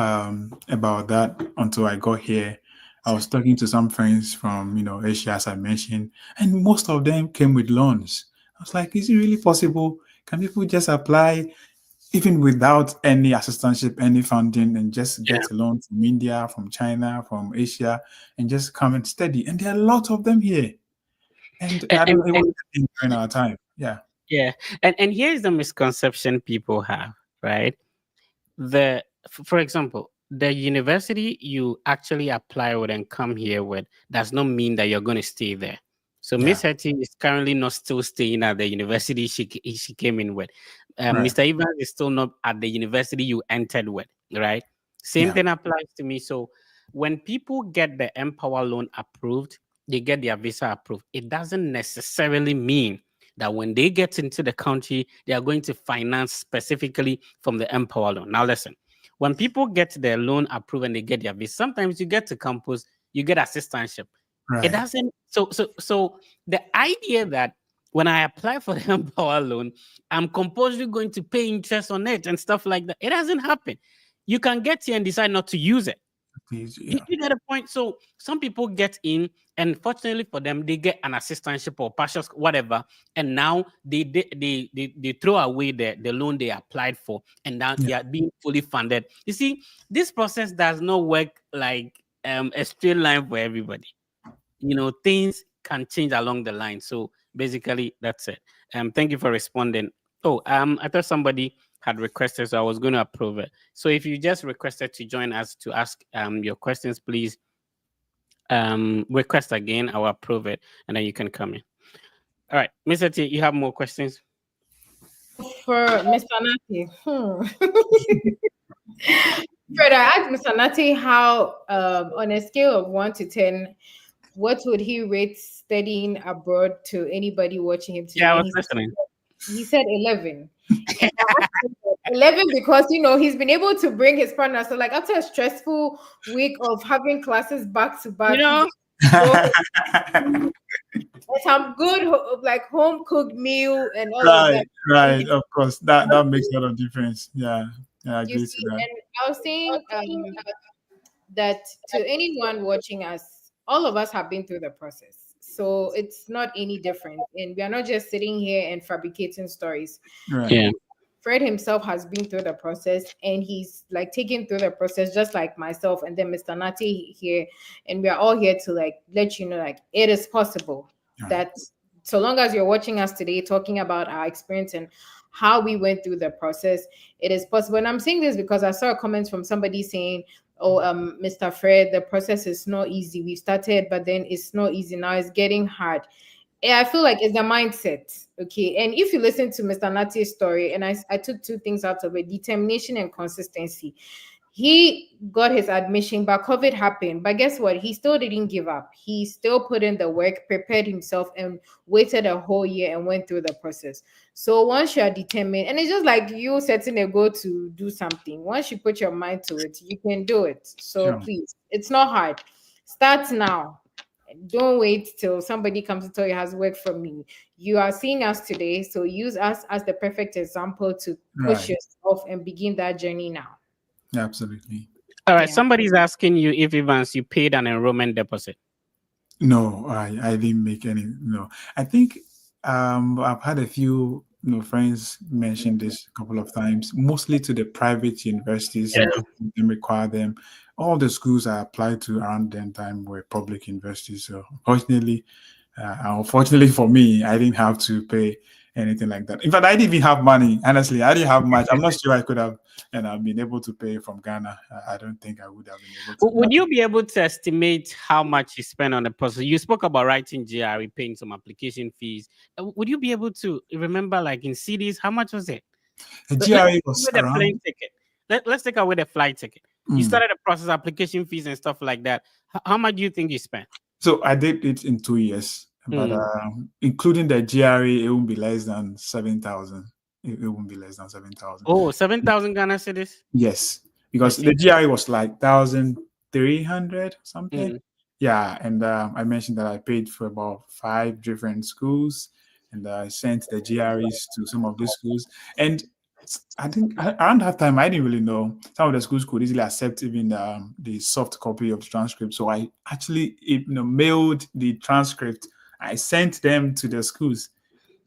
about that until I got here. I was talking to some friends from, Asia, as I mentioned, and most of them came with loans. I was like, is it really possible? Can people just apply even without any assistantship, any funding, and just Yeah. get a loan from India, from China, from Asia, and just come and study? And there are a lot of them here. And And, I and, don't know, it was and during our time. Yeah. yeah, and here's the misconception people have, right? For example, the university you actually apply with and come here with does not mean that you're going to stay there. So Yeah. Miss Hetty is currently not still staying at the university she came in with. Right. Mr. Evans is still not at the university you entered with, right? Same Yeah. thing applies to me. So when people get the Empower loan approved, they get their visa approved. It doesn't necessarily mean that when they get into the country, they are going to finance specifically from the Empower loan. Now, listen, when people get their loan approved and they get their visa, sometimes you get to campus, you get assistantship. It Right. doesn't. So the idea that when I apply for the Empower loan, I'm compulsory going to pay interest on it and stuff like that. It doesn't happen. You can get here and decide not to use it. Please, You, yeah. you get a point. So some people get in, and fortunately for them, they get an assistantship or partial whatever, and now they throw away the loan they applied for, and now Yeah. they are being fully funded. You see, this process does not work like a straight line for everybody. Things can change along the line. So basically, that's it. Thank you for responding. Oh, I thought somebody had requested, so I was going to approve it. So if you just requested to join us to ask your questions, please request again. I will approve it, and then you can come in. All right, Mr. T, you have more questions? For Mr. Nati, Fred, I asked Mr. Nati how, on a scale of 1 to 10, what would he rate studying abroad to anybody watching him today? Yeah, I And was listening. he said 11. And I asked him for 11 because he's been able to bring his partner. So like after a stressful week of having classes back to You back, he's know, able to go with some good like home cooked meal and all of that. Right. Right. Of course. That makes a lot of difference. Yeah. I You agree to see, that. and I was saying that to anyone watching us, all of us have been through the process. So it's not any different. And we are not just sitting here and fabricating stories. Right. yeah, Fred himself has been through the process and he's like taken through the process just like myself and then Mr. Nati here. And we are all here to like let you know like it is possible Right. that so long as you're watching us today talking about our experience and how we went through the process, it is possible. And I'm saying this because I saw a comment from somebody saying, oh, Mr. Fred, the process is not easy. We started, but then it's not easy. Now it's getting hard. I feel like it's the mindset. Okay. And if you listen to Mr. Nati's story, and I took two things out of it: determination and consistency. He got his admission, but COVID happened. But guess what? He still didn't give up. He still put in the work, prepared himself, and waited a whole year and went through the process. So once you are determined, and it's just like you setting a goal to do something, once you put your mind to it, you can do it. So Sure. please, it's not hard. Start now. Don't wait till somebody comes to tell you has worked for me. You are seeing us today, so use us as the perfect example to push Right. yourself and begin that journey now. Absolutely. all right. Yeah. Somebody's asking you if Evans you paid an enrollment deposit. No, I didn't make any. No, I think I've had a few friends mention this a couple of times, mostly to the private universities. Yeah. They require them. All the schools I applied to around that time were public universities. So unfortunately for me, I didn't have to pay anything like that. In fact, I didn't even have money. Honestly, I didn't have much. I'm not sure I could have, and I've been able to pay from Ghana. I don't think I would have been able to. Would you be able to estimate how much you spend on the process? You spoke about writing GRE, paying some application fees. Would you be able to remember, like in CDs, how much was it? The Let's GRE take was away the around. plane ticket. Let's take away the flight ticket. You Mm. started the process, application fees and stuff like that. How much do you think you spent? So I did it in 2 years, but Mm. including the GRE, it won't be less than 7,000. It won't be less than 7,000. Oh, 7,000 Ghana cedis. Yes, I because see. the GRE was like 1,300 something. Mm. Yeah, and I mentioned that I paid for about 5 different schools, and I sent the GREs to some of these schools. And I think around that time, I didn't really know some of the schools could easily accept even the soft copy of the transcript. So I actually mailed the transcript. I sent them to the schools,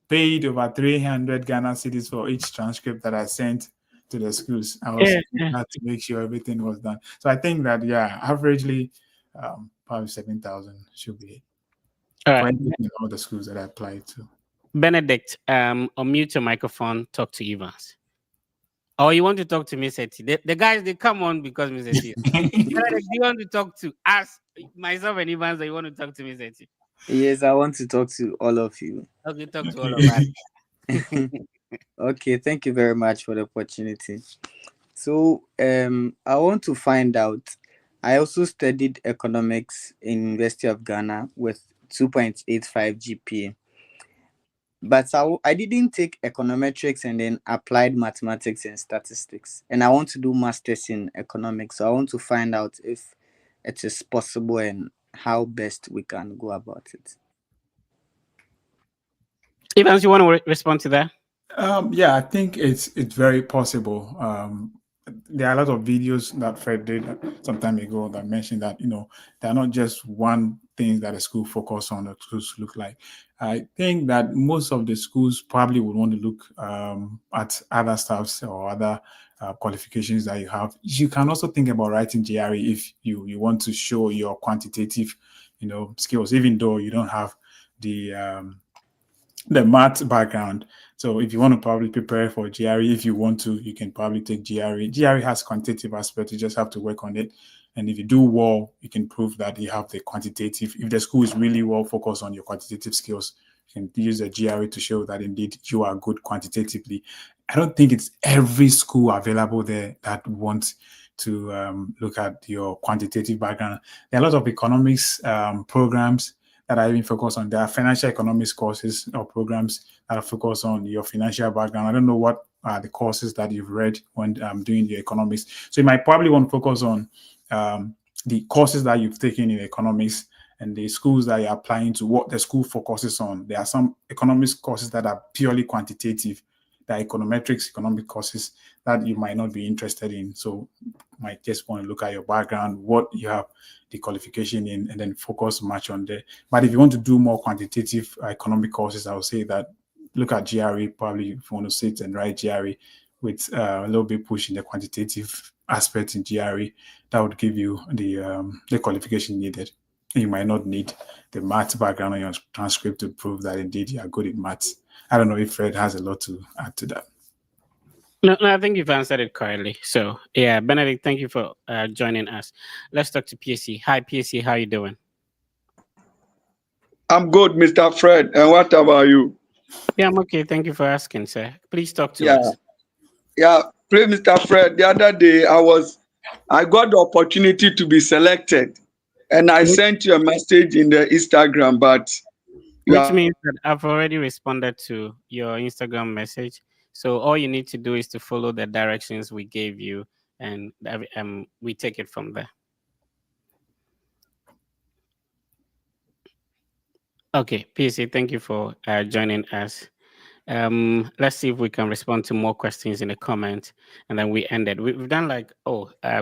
paid over 300 Ghana cedis for each transcript that I sent to the schools. I was Yeah, yeah. glad to make sure everything was done. So I think that, yeah, averagely, probably 7,000 should be it All for right. everything in all the schools that I applied to. Benedict, unmute your microphone, talk to Evans. Or you want to talk to Miss Eti? The guys, they come on because Miss Eti. Benedict, do you want to talk to us, myself and Evans, or you want to talk to Miss Eti? Yes, I want to talk to all of you. Okay, talk to all of Okay. us. Okay, thank you very much for the opportunity. So, I want to find out. I also studied economics in University of Ghana with 2.85 GPA. But I didn't take econometrics and then applied mathematics and statistics. And I want to do masters in economics. So I want to find out if it is possible and how best we can go about it. Evans, you want to respond to that? Yeah, I think it's very possible. There are a lot of videos that Fred did some time ago that mentioned that there are not just one thing that a school focus on or schools look like. I think that most of the schools probably would want to look at other stuffs or other qualifications that you have. You can also think about writing GRE if you want to show your quantitative, skills, even though you don't have the math background. So if you want to probably prepare for GRE, if you want to, you can probably take GRE. GRE has quantitative aspect. You just have to work on it. And if you do well, you can prove that you have the quantitative. If the school is really well focused on your quantitative skills, you can use the GRE to show that indeed you are good quantitatively. I don't think it's every school available there that wants to look at your quantitative background. There are a lot of economics programs that are even focused on. There are financial economics courses or programs that are focused on your financial background. I don't know what are the courses that you've read when doing your economics. So you might probably want to focus on the courses that you've taken in economics and the schools that you're applying to, what the school focuses on. There are some economics courses that are purely quantitative. There are econometrics, economic courses that you might not be interested in. So you might just want to look at your background, what you have the qualification in, and then focus much on there. But if you want to do more quantitative economic courses, I would say that look at GRE. Probably if you want to sit and write GRE with a little bit push in the quantitative aspect in GRE, that would give you the qualification needed. And you might not need the math background on your transcript to prove that indeed you are good at maths. I don't know if Fred has a lot to add to that. No, I think you've answered it correctly. So, yeah, Benedict, thank you for joining us. Let's talk to PSC. Hi, PSC, how you doing? I'm good, Mr. Fred. And what about you? Yeah, I'm okay. Thank you for asking, sir. Please talk to Yeah, us. yeah. Please, Mr. Fred. The other day, I got the opportunity to be selected, and I Wh- sent you a message in the Instagram, but you Which are means that I've already responded to your Instagram message. So all you need to do is to follow the directions we gave you, and we take it from there. Okay, PSC, thank you for joining us. Let's see if we can respond to more questions in the comments, and then we ended. We've done like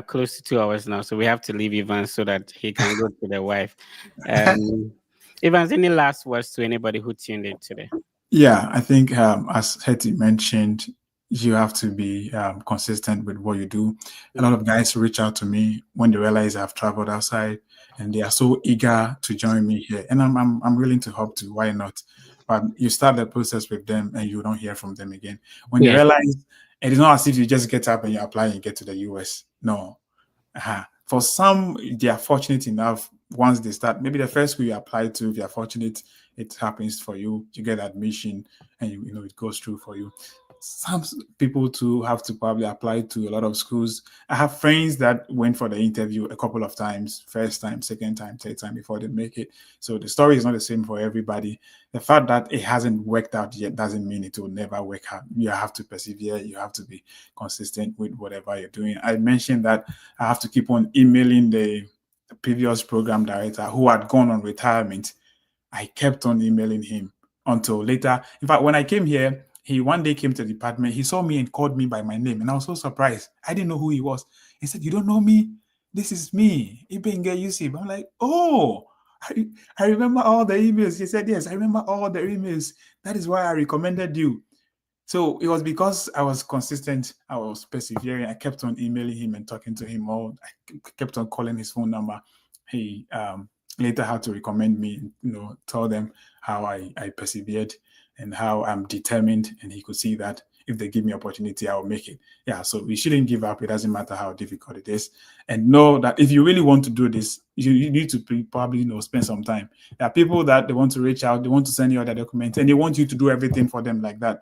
close to 2 hours now, so we have to leave Evans so that he can go to the wife. Um, Evans, any last words to anybody who tuned in today? Yeah, I think as Hetty mentioned, you have to be consistent with what you do. A lot of guys reach out to me when they realize I've traveled outside, and they are so eager to join me here, and I'm willing to help too. Why not? But you start the process with them, and you don't hear from them again. When they Yeah, realize it is not as if you just get up and you apply and you get to the US. No, for some, they are fortunate enough once they start. Maybe the first school you apply to, if you are fortunate, it happens for you. You get admission, and you know it goes through for you. Some people too have to probably apply to a lot of schools. I have friends that went for the interview a couple of times, first time, second time, third time before they make it. So the story is not the same for everybody. The fact that it hasn't worked out yet doesn't mean it will never work out. You have to persevere. You have to be consistent with whatever you're doing. I mentioned that I have to keep on emailing the previous program director who had gone on retirement. I kept on emailing him until later. In fact, when I came here, he one day came to the department. He saw me and called me by my name, and I was so surprised. I didn't know who he was. He said, "You don't know me? This is me, Ibenge Yusuf." I'm like, "Oh, I remember all the emails." He said, "Yes, I remember all the emails. That is why I recommended you." So it was because I was consistent, I was persevering. I kept on emailing him and talking to him. All I kept on calling his phone number. He later had to recommend me, tell them how I persevered and how I'm determined. And he could see that if they give me opportunity, I will make it. Yeah, so we shouldn't give up. It doesn't matter how difficult it is, and know that if you really want to do this, you need to probably spend some time. There are people that they want to reach out, they want to send you other documents, and they want you to do everything for them like that.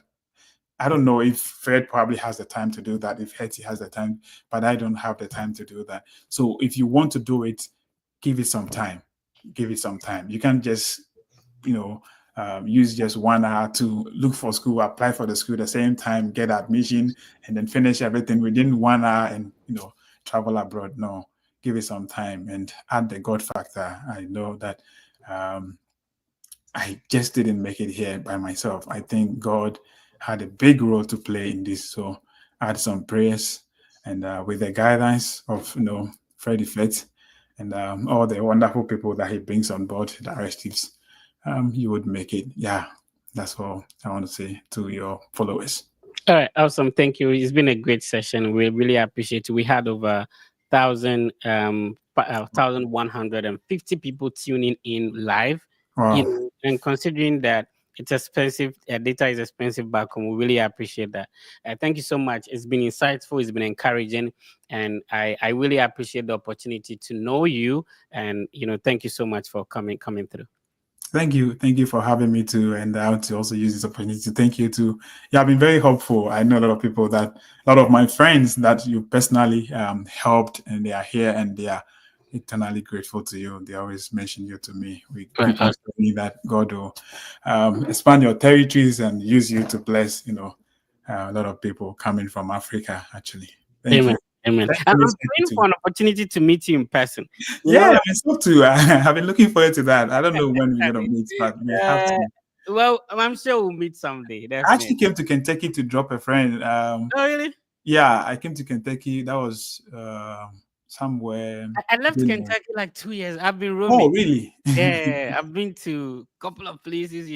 I don't know if Fred probably has the time to do that, if Hetty has the time, but I don't have the time to do that. So if you want to do it, give it some time. Give it some time. You can't just, use just 1 hour to look for school, apply for the school at the same time, get admission, and then finish everything within 1 hour and, travel abroad. No, give it some time and add the God factor. I know that I just didn't make it here by myself. I think God had a big role to play in this. So add some prayers and with the guidance of Freddie Fett and all the wonderful people that he brings on board, the directives, you would make it. Yeah, that's all I want to say to your followers. All right, awesome. Thank you. It's been a great session. We really appreciate it. We had over 1,150 people tuning in live. Wow. And considering that it's expensive, data is expensive back home, we really appreciate that. Thank you so much. It's been insightful. It's been encouraging, and I really appreciate the opportunity to know you. And thank you so much for coming through. Thank you for having me too, and I want to also use this opportunity to thank you too. You have been very helpful. I know a lot of people a lot of my friends that you personally helped, and they are here, and they are eternally grateful to you. They always mention you to me. We keep on praying that God will expand your territories and use you to bless, a lot of people coming from Africa. Actually, thank Amen. you. Amen. Thank I'm you, praying for an opportunity to meet you in person. Yeah, I so too. I've been looking forward to that. I don't know when we're gonna meet, but we have to. Well, I'm sure we'll meet someday. I actually Definitely. came to Kentucky to drop a friend. Oh, really? Yeah, I came to Kentucky. That was somewhere. I left Kentucky like 2 years. I've been Oh, roaming. really? Yeah, I've been to a couple of places.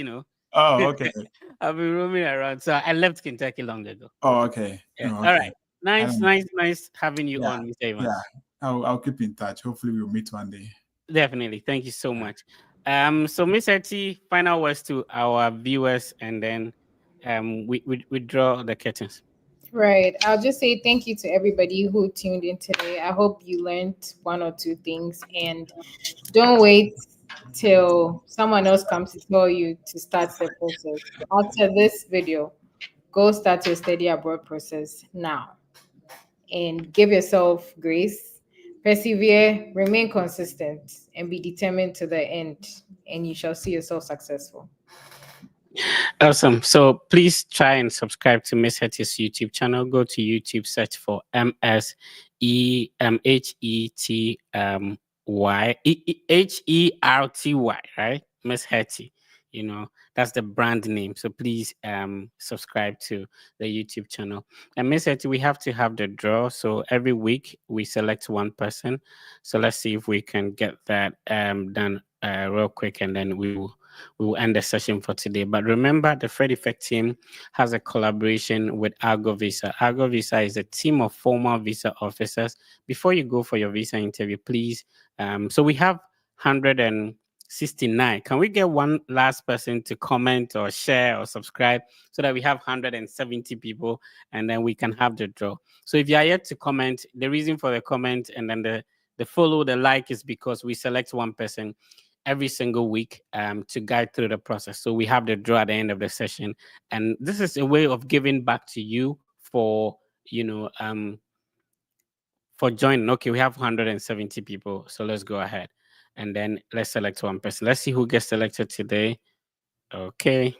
Oh, okay. I've been roaming around. So I left Kentucky long ago. Oh, okay. Yeah. Oh, All okay. right. Nice, nice, nice having you Yeah, on, Mr. Evans. yeah. I'll keep in touch. Hopefully, we'll meet one day. Definitely. Thank you so much. So Miss Hetty, final words to our viewers, and then we draw the curtains. Right. I'll just say thank you to everybody who tuned in today. I hope you learned one or two things, and don't wait till someone else comes to tell you to start the process. After this video, go start your study abroad process now and give yourself grace. Persevere, remain consistent, and be determined to the end, and you shall see yourself successful. Awesome. So please try and subscribe to Miss Hetty's YouTube channel. Go to YouTube, search for Herty, right? Miss Hetty. That's the brand name. So please subscribe to the YouTube channel. And Miss Hetty, we have to have the draw. So every week we select one person. So let's see if we can get that done real quick, and then we will end the session for today. But remember, the Fred Effect team has a collaboration with Argo Visa. Argo Visa is a team of former visa officers. Before you go for your visa interview, please. So we have 169. Can we get one last person to comment or share or subscribe so that we have 170 people, and then we can have the draw? So if you are yet to comment, the reason for the comment and then the follow, the like is because we select one person every single week to guide through the process. So we have the draw at the end of the session, and this is a way of giving back to you for for joining. Okay, we have 170 people, so let's go ahead and then let's select one person. Let's see who gets selected today. Okay.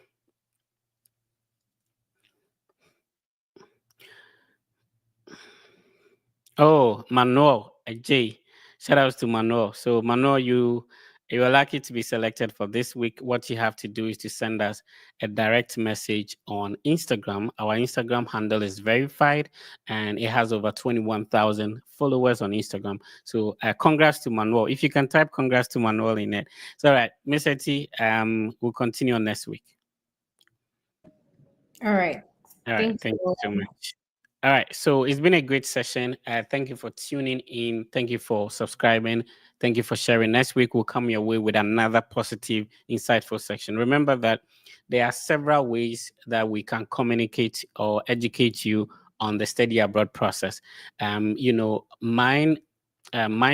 Oh, Manuel, J. Shout outs to Manuel. So Manuel, you're lucky to be selected for this week. What you have to do is to send us a direct message on Instagram. Our Instagram handle is verified, and it has over 21,000 followers on Instagram. So congrats to Manuel. If you can type congrats to Manuel in it. So all right, Miss Eti, we'll continue on next week. All right. All right, thank you you. so much. All right, so it's been a great session. Thank you for tuning in. Thank you for subscribing. Thank you for sharing. Next week, we'll come your way with another positive, insightful section. Remember that there are several ways that we can communicate or educate you on the study abroad process. My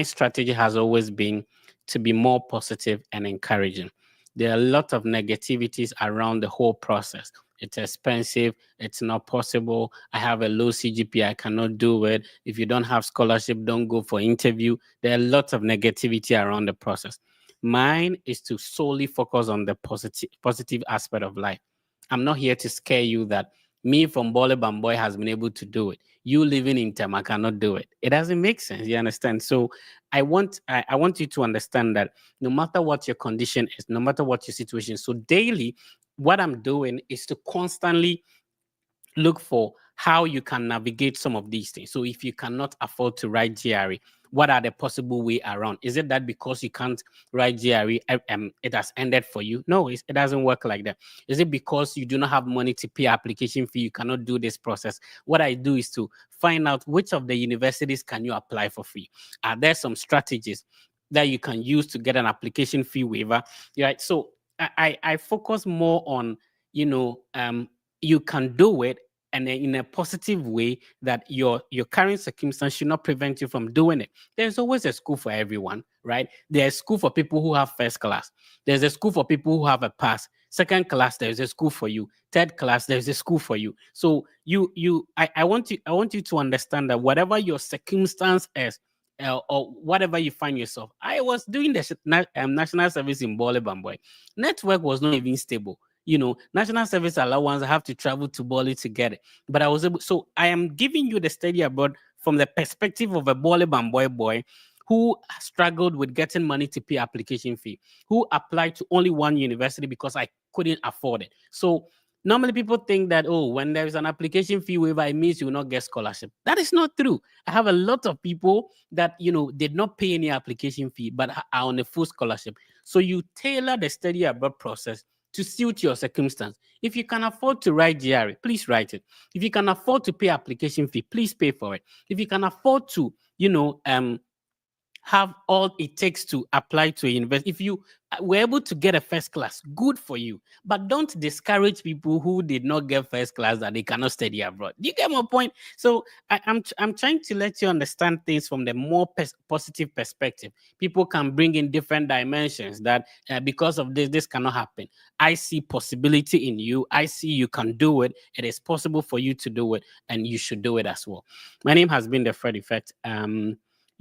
strategy has always been to be more positive and encouraging. There are a lot of negativities around the whole process. It's expensive. It's not possible. I have a low CGP. I cannot do it. If you don't have scholarship, don't go for interview. There are lots of negativity around the process. Mine is to solely focus on the positive aspect of life. I'm not here to scare you that me from Bole Bamboy has been able to do it. You living in Tema cannot do it. It doesn't make sense. You understand? So I want you to understand that no matter what your condition is, no matter what your situation, so daily, what I'm doing is to constantly look for how you can navigate some of these things. So if you cannot afford to write GRE, what are the possible way around? Is it that because you can't write GRE, it has ended for you? No, it doesn't work like that. Is it because you do not have money to pay application fee, you cannot do this process? What I do is to find out which of the universities can you apply for free. Are there some strategies that you can use to get an application fee waiver? Right. So I focus more on, you can do it, and in a positive way, that your current circumstance should not prevent you from doing it. There's always a school for everyone, right? There's school for people who have first class. There's a school for people who have a pass. Second class, there's a school for you. Third class, there's a school for you. So I want you to understand that whatever your circumstance is, or whatever you find yourself. I was doing the national service in Bole Bamboy. Network was not even stable. National service allowance, I have to travel to Bali to get it. But I was able, so I am giving you the study abroad from the perspective of a Bali Bamboy boy who struggled with getting money to pay application fee, who applied to only one university because I couldn't afford it. So normally people think that, oh, when there is an application fee waiver, it means you will not get scholarship. That is not true. I have a lot of people that, did not pay any application fee, but are on a full scholarship. So you tailor the study abroad process to suit your circumstance. If you can afford to write GRE, please write it. If you can afford to pay application fee, please pay for it. If you can afford to, have all it takes to apply to a university. If you were able to get a first class, good for you. But don't discourage people who did not get first class that they cannot study abroad. Do you get my point? So I'm trying to let you understand things from the more positive perspective. People can bring in different dimensions that because of this cannot happen. I see possibility in you. I see you can do it. It is possible for you to do it, and you should do it as well. My name has been the Fred Effect.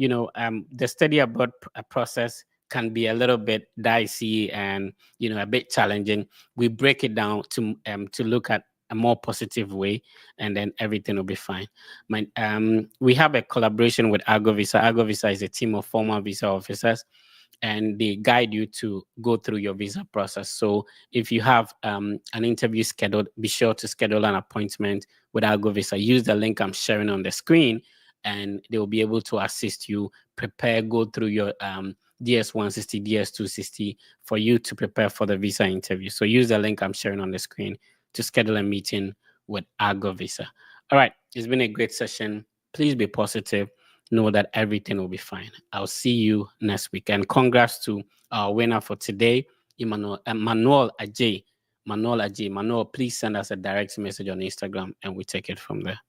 The study abroad process can be a little bit dicey and a bit challenging. We break it down to look at a more positive way, and then everything will be fine. We have a collaboration with AgoVisa. AgoVisa is a team of former visa officers, and they guide you to go through your visa process. So if you have an interview scheduled, be sure to schedule an appointment with AgoVisa. Use the link I'm sharing on the screen, and they will be able to assist you go through your DS-160, DS-260 for you to prepare for the visa interview. So use the link I'm sharing on the screen to schedule a meeting with AgoVisa. All right, it's been a great session. Please be positive. Know that everything will be fine. I'll see you next week. And congrats to our winner for today, Manuel Ajay. Manuel, please send us a direct message on Instagram and we take it from there.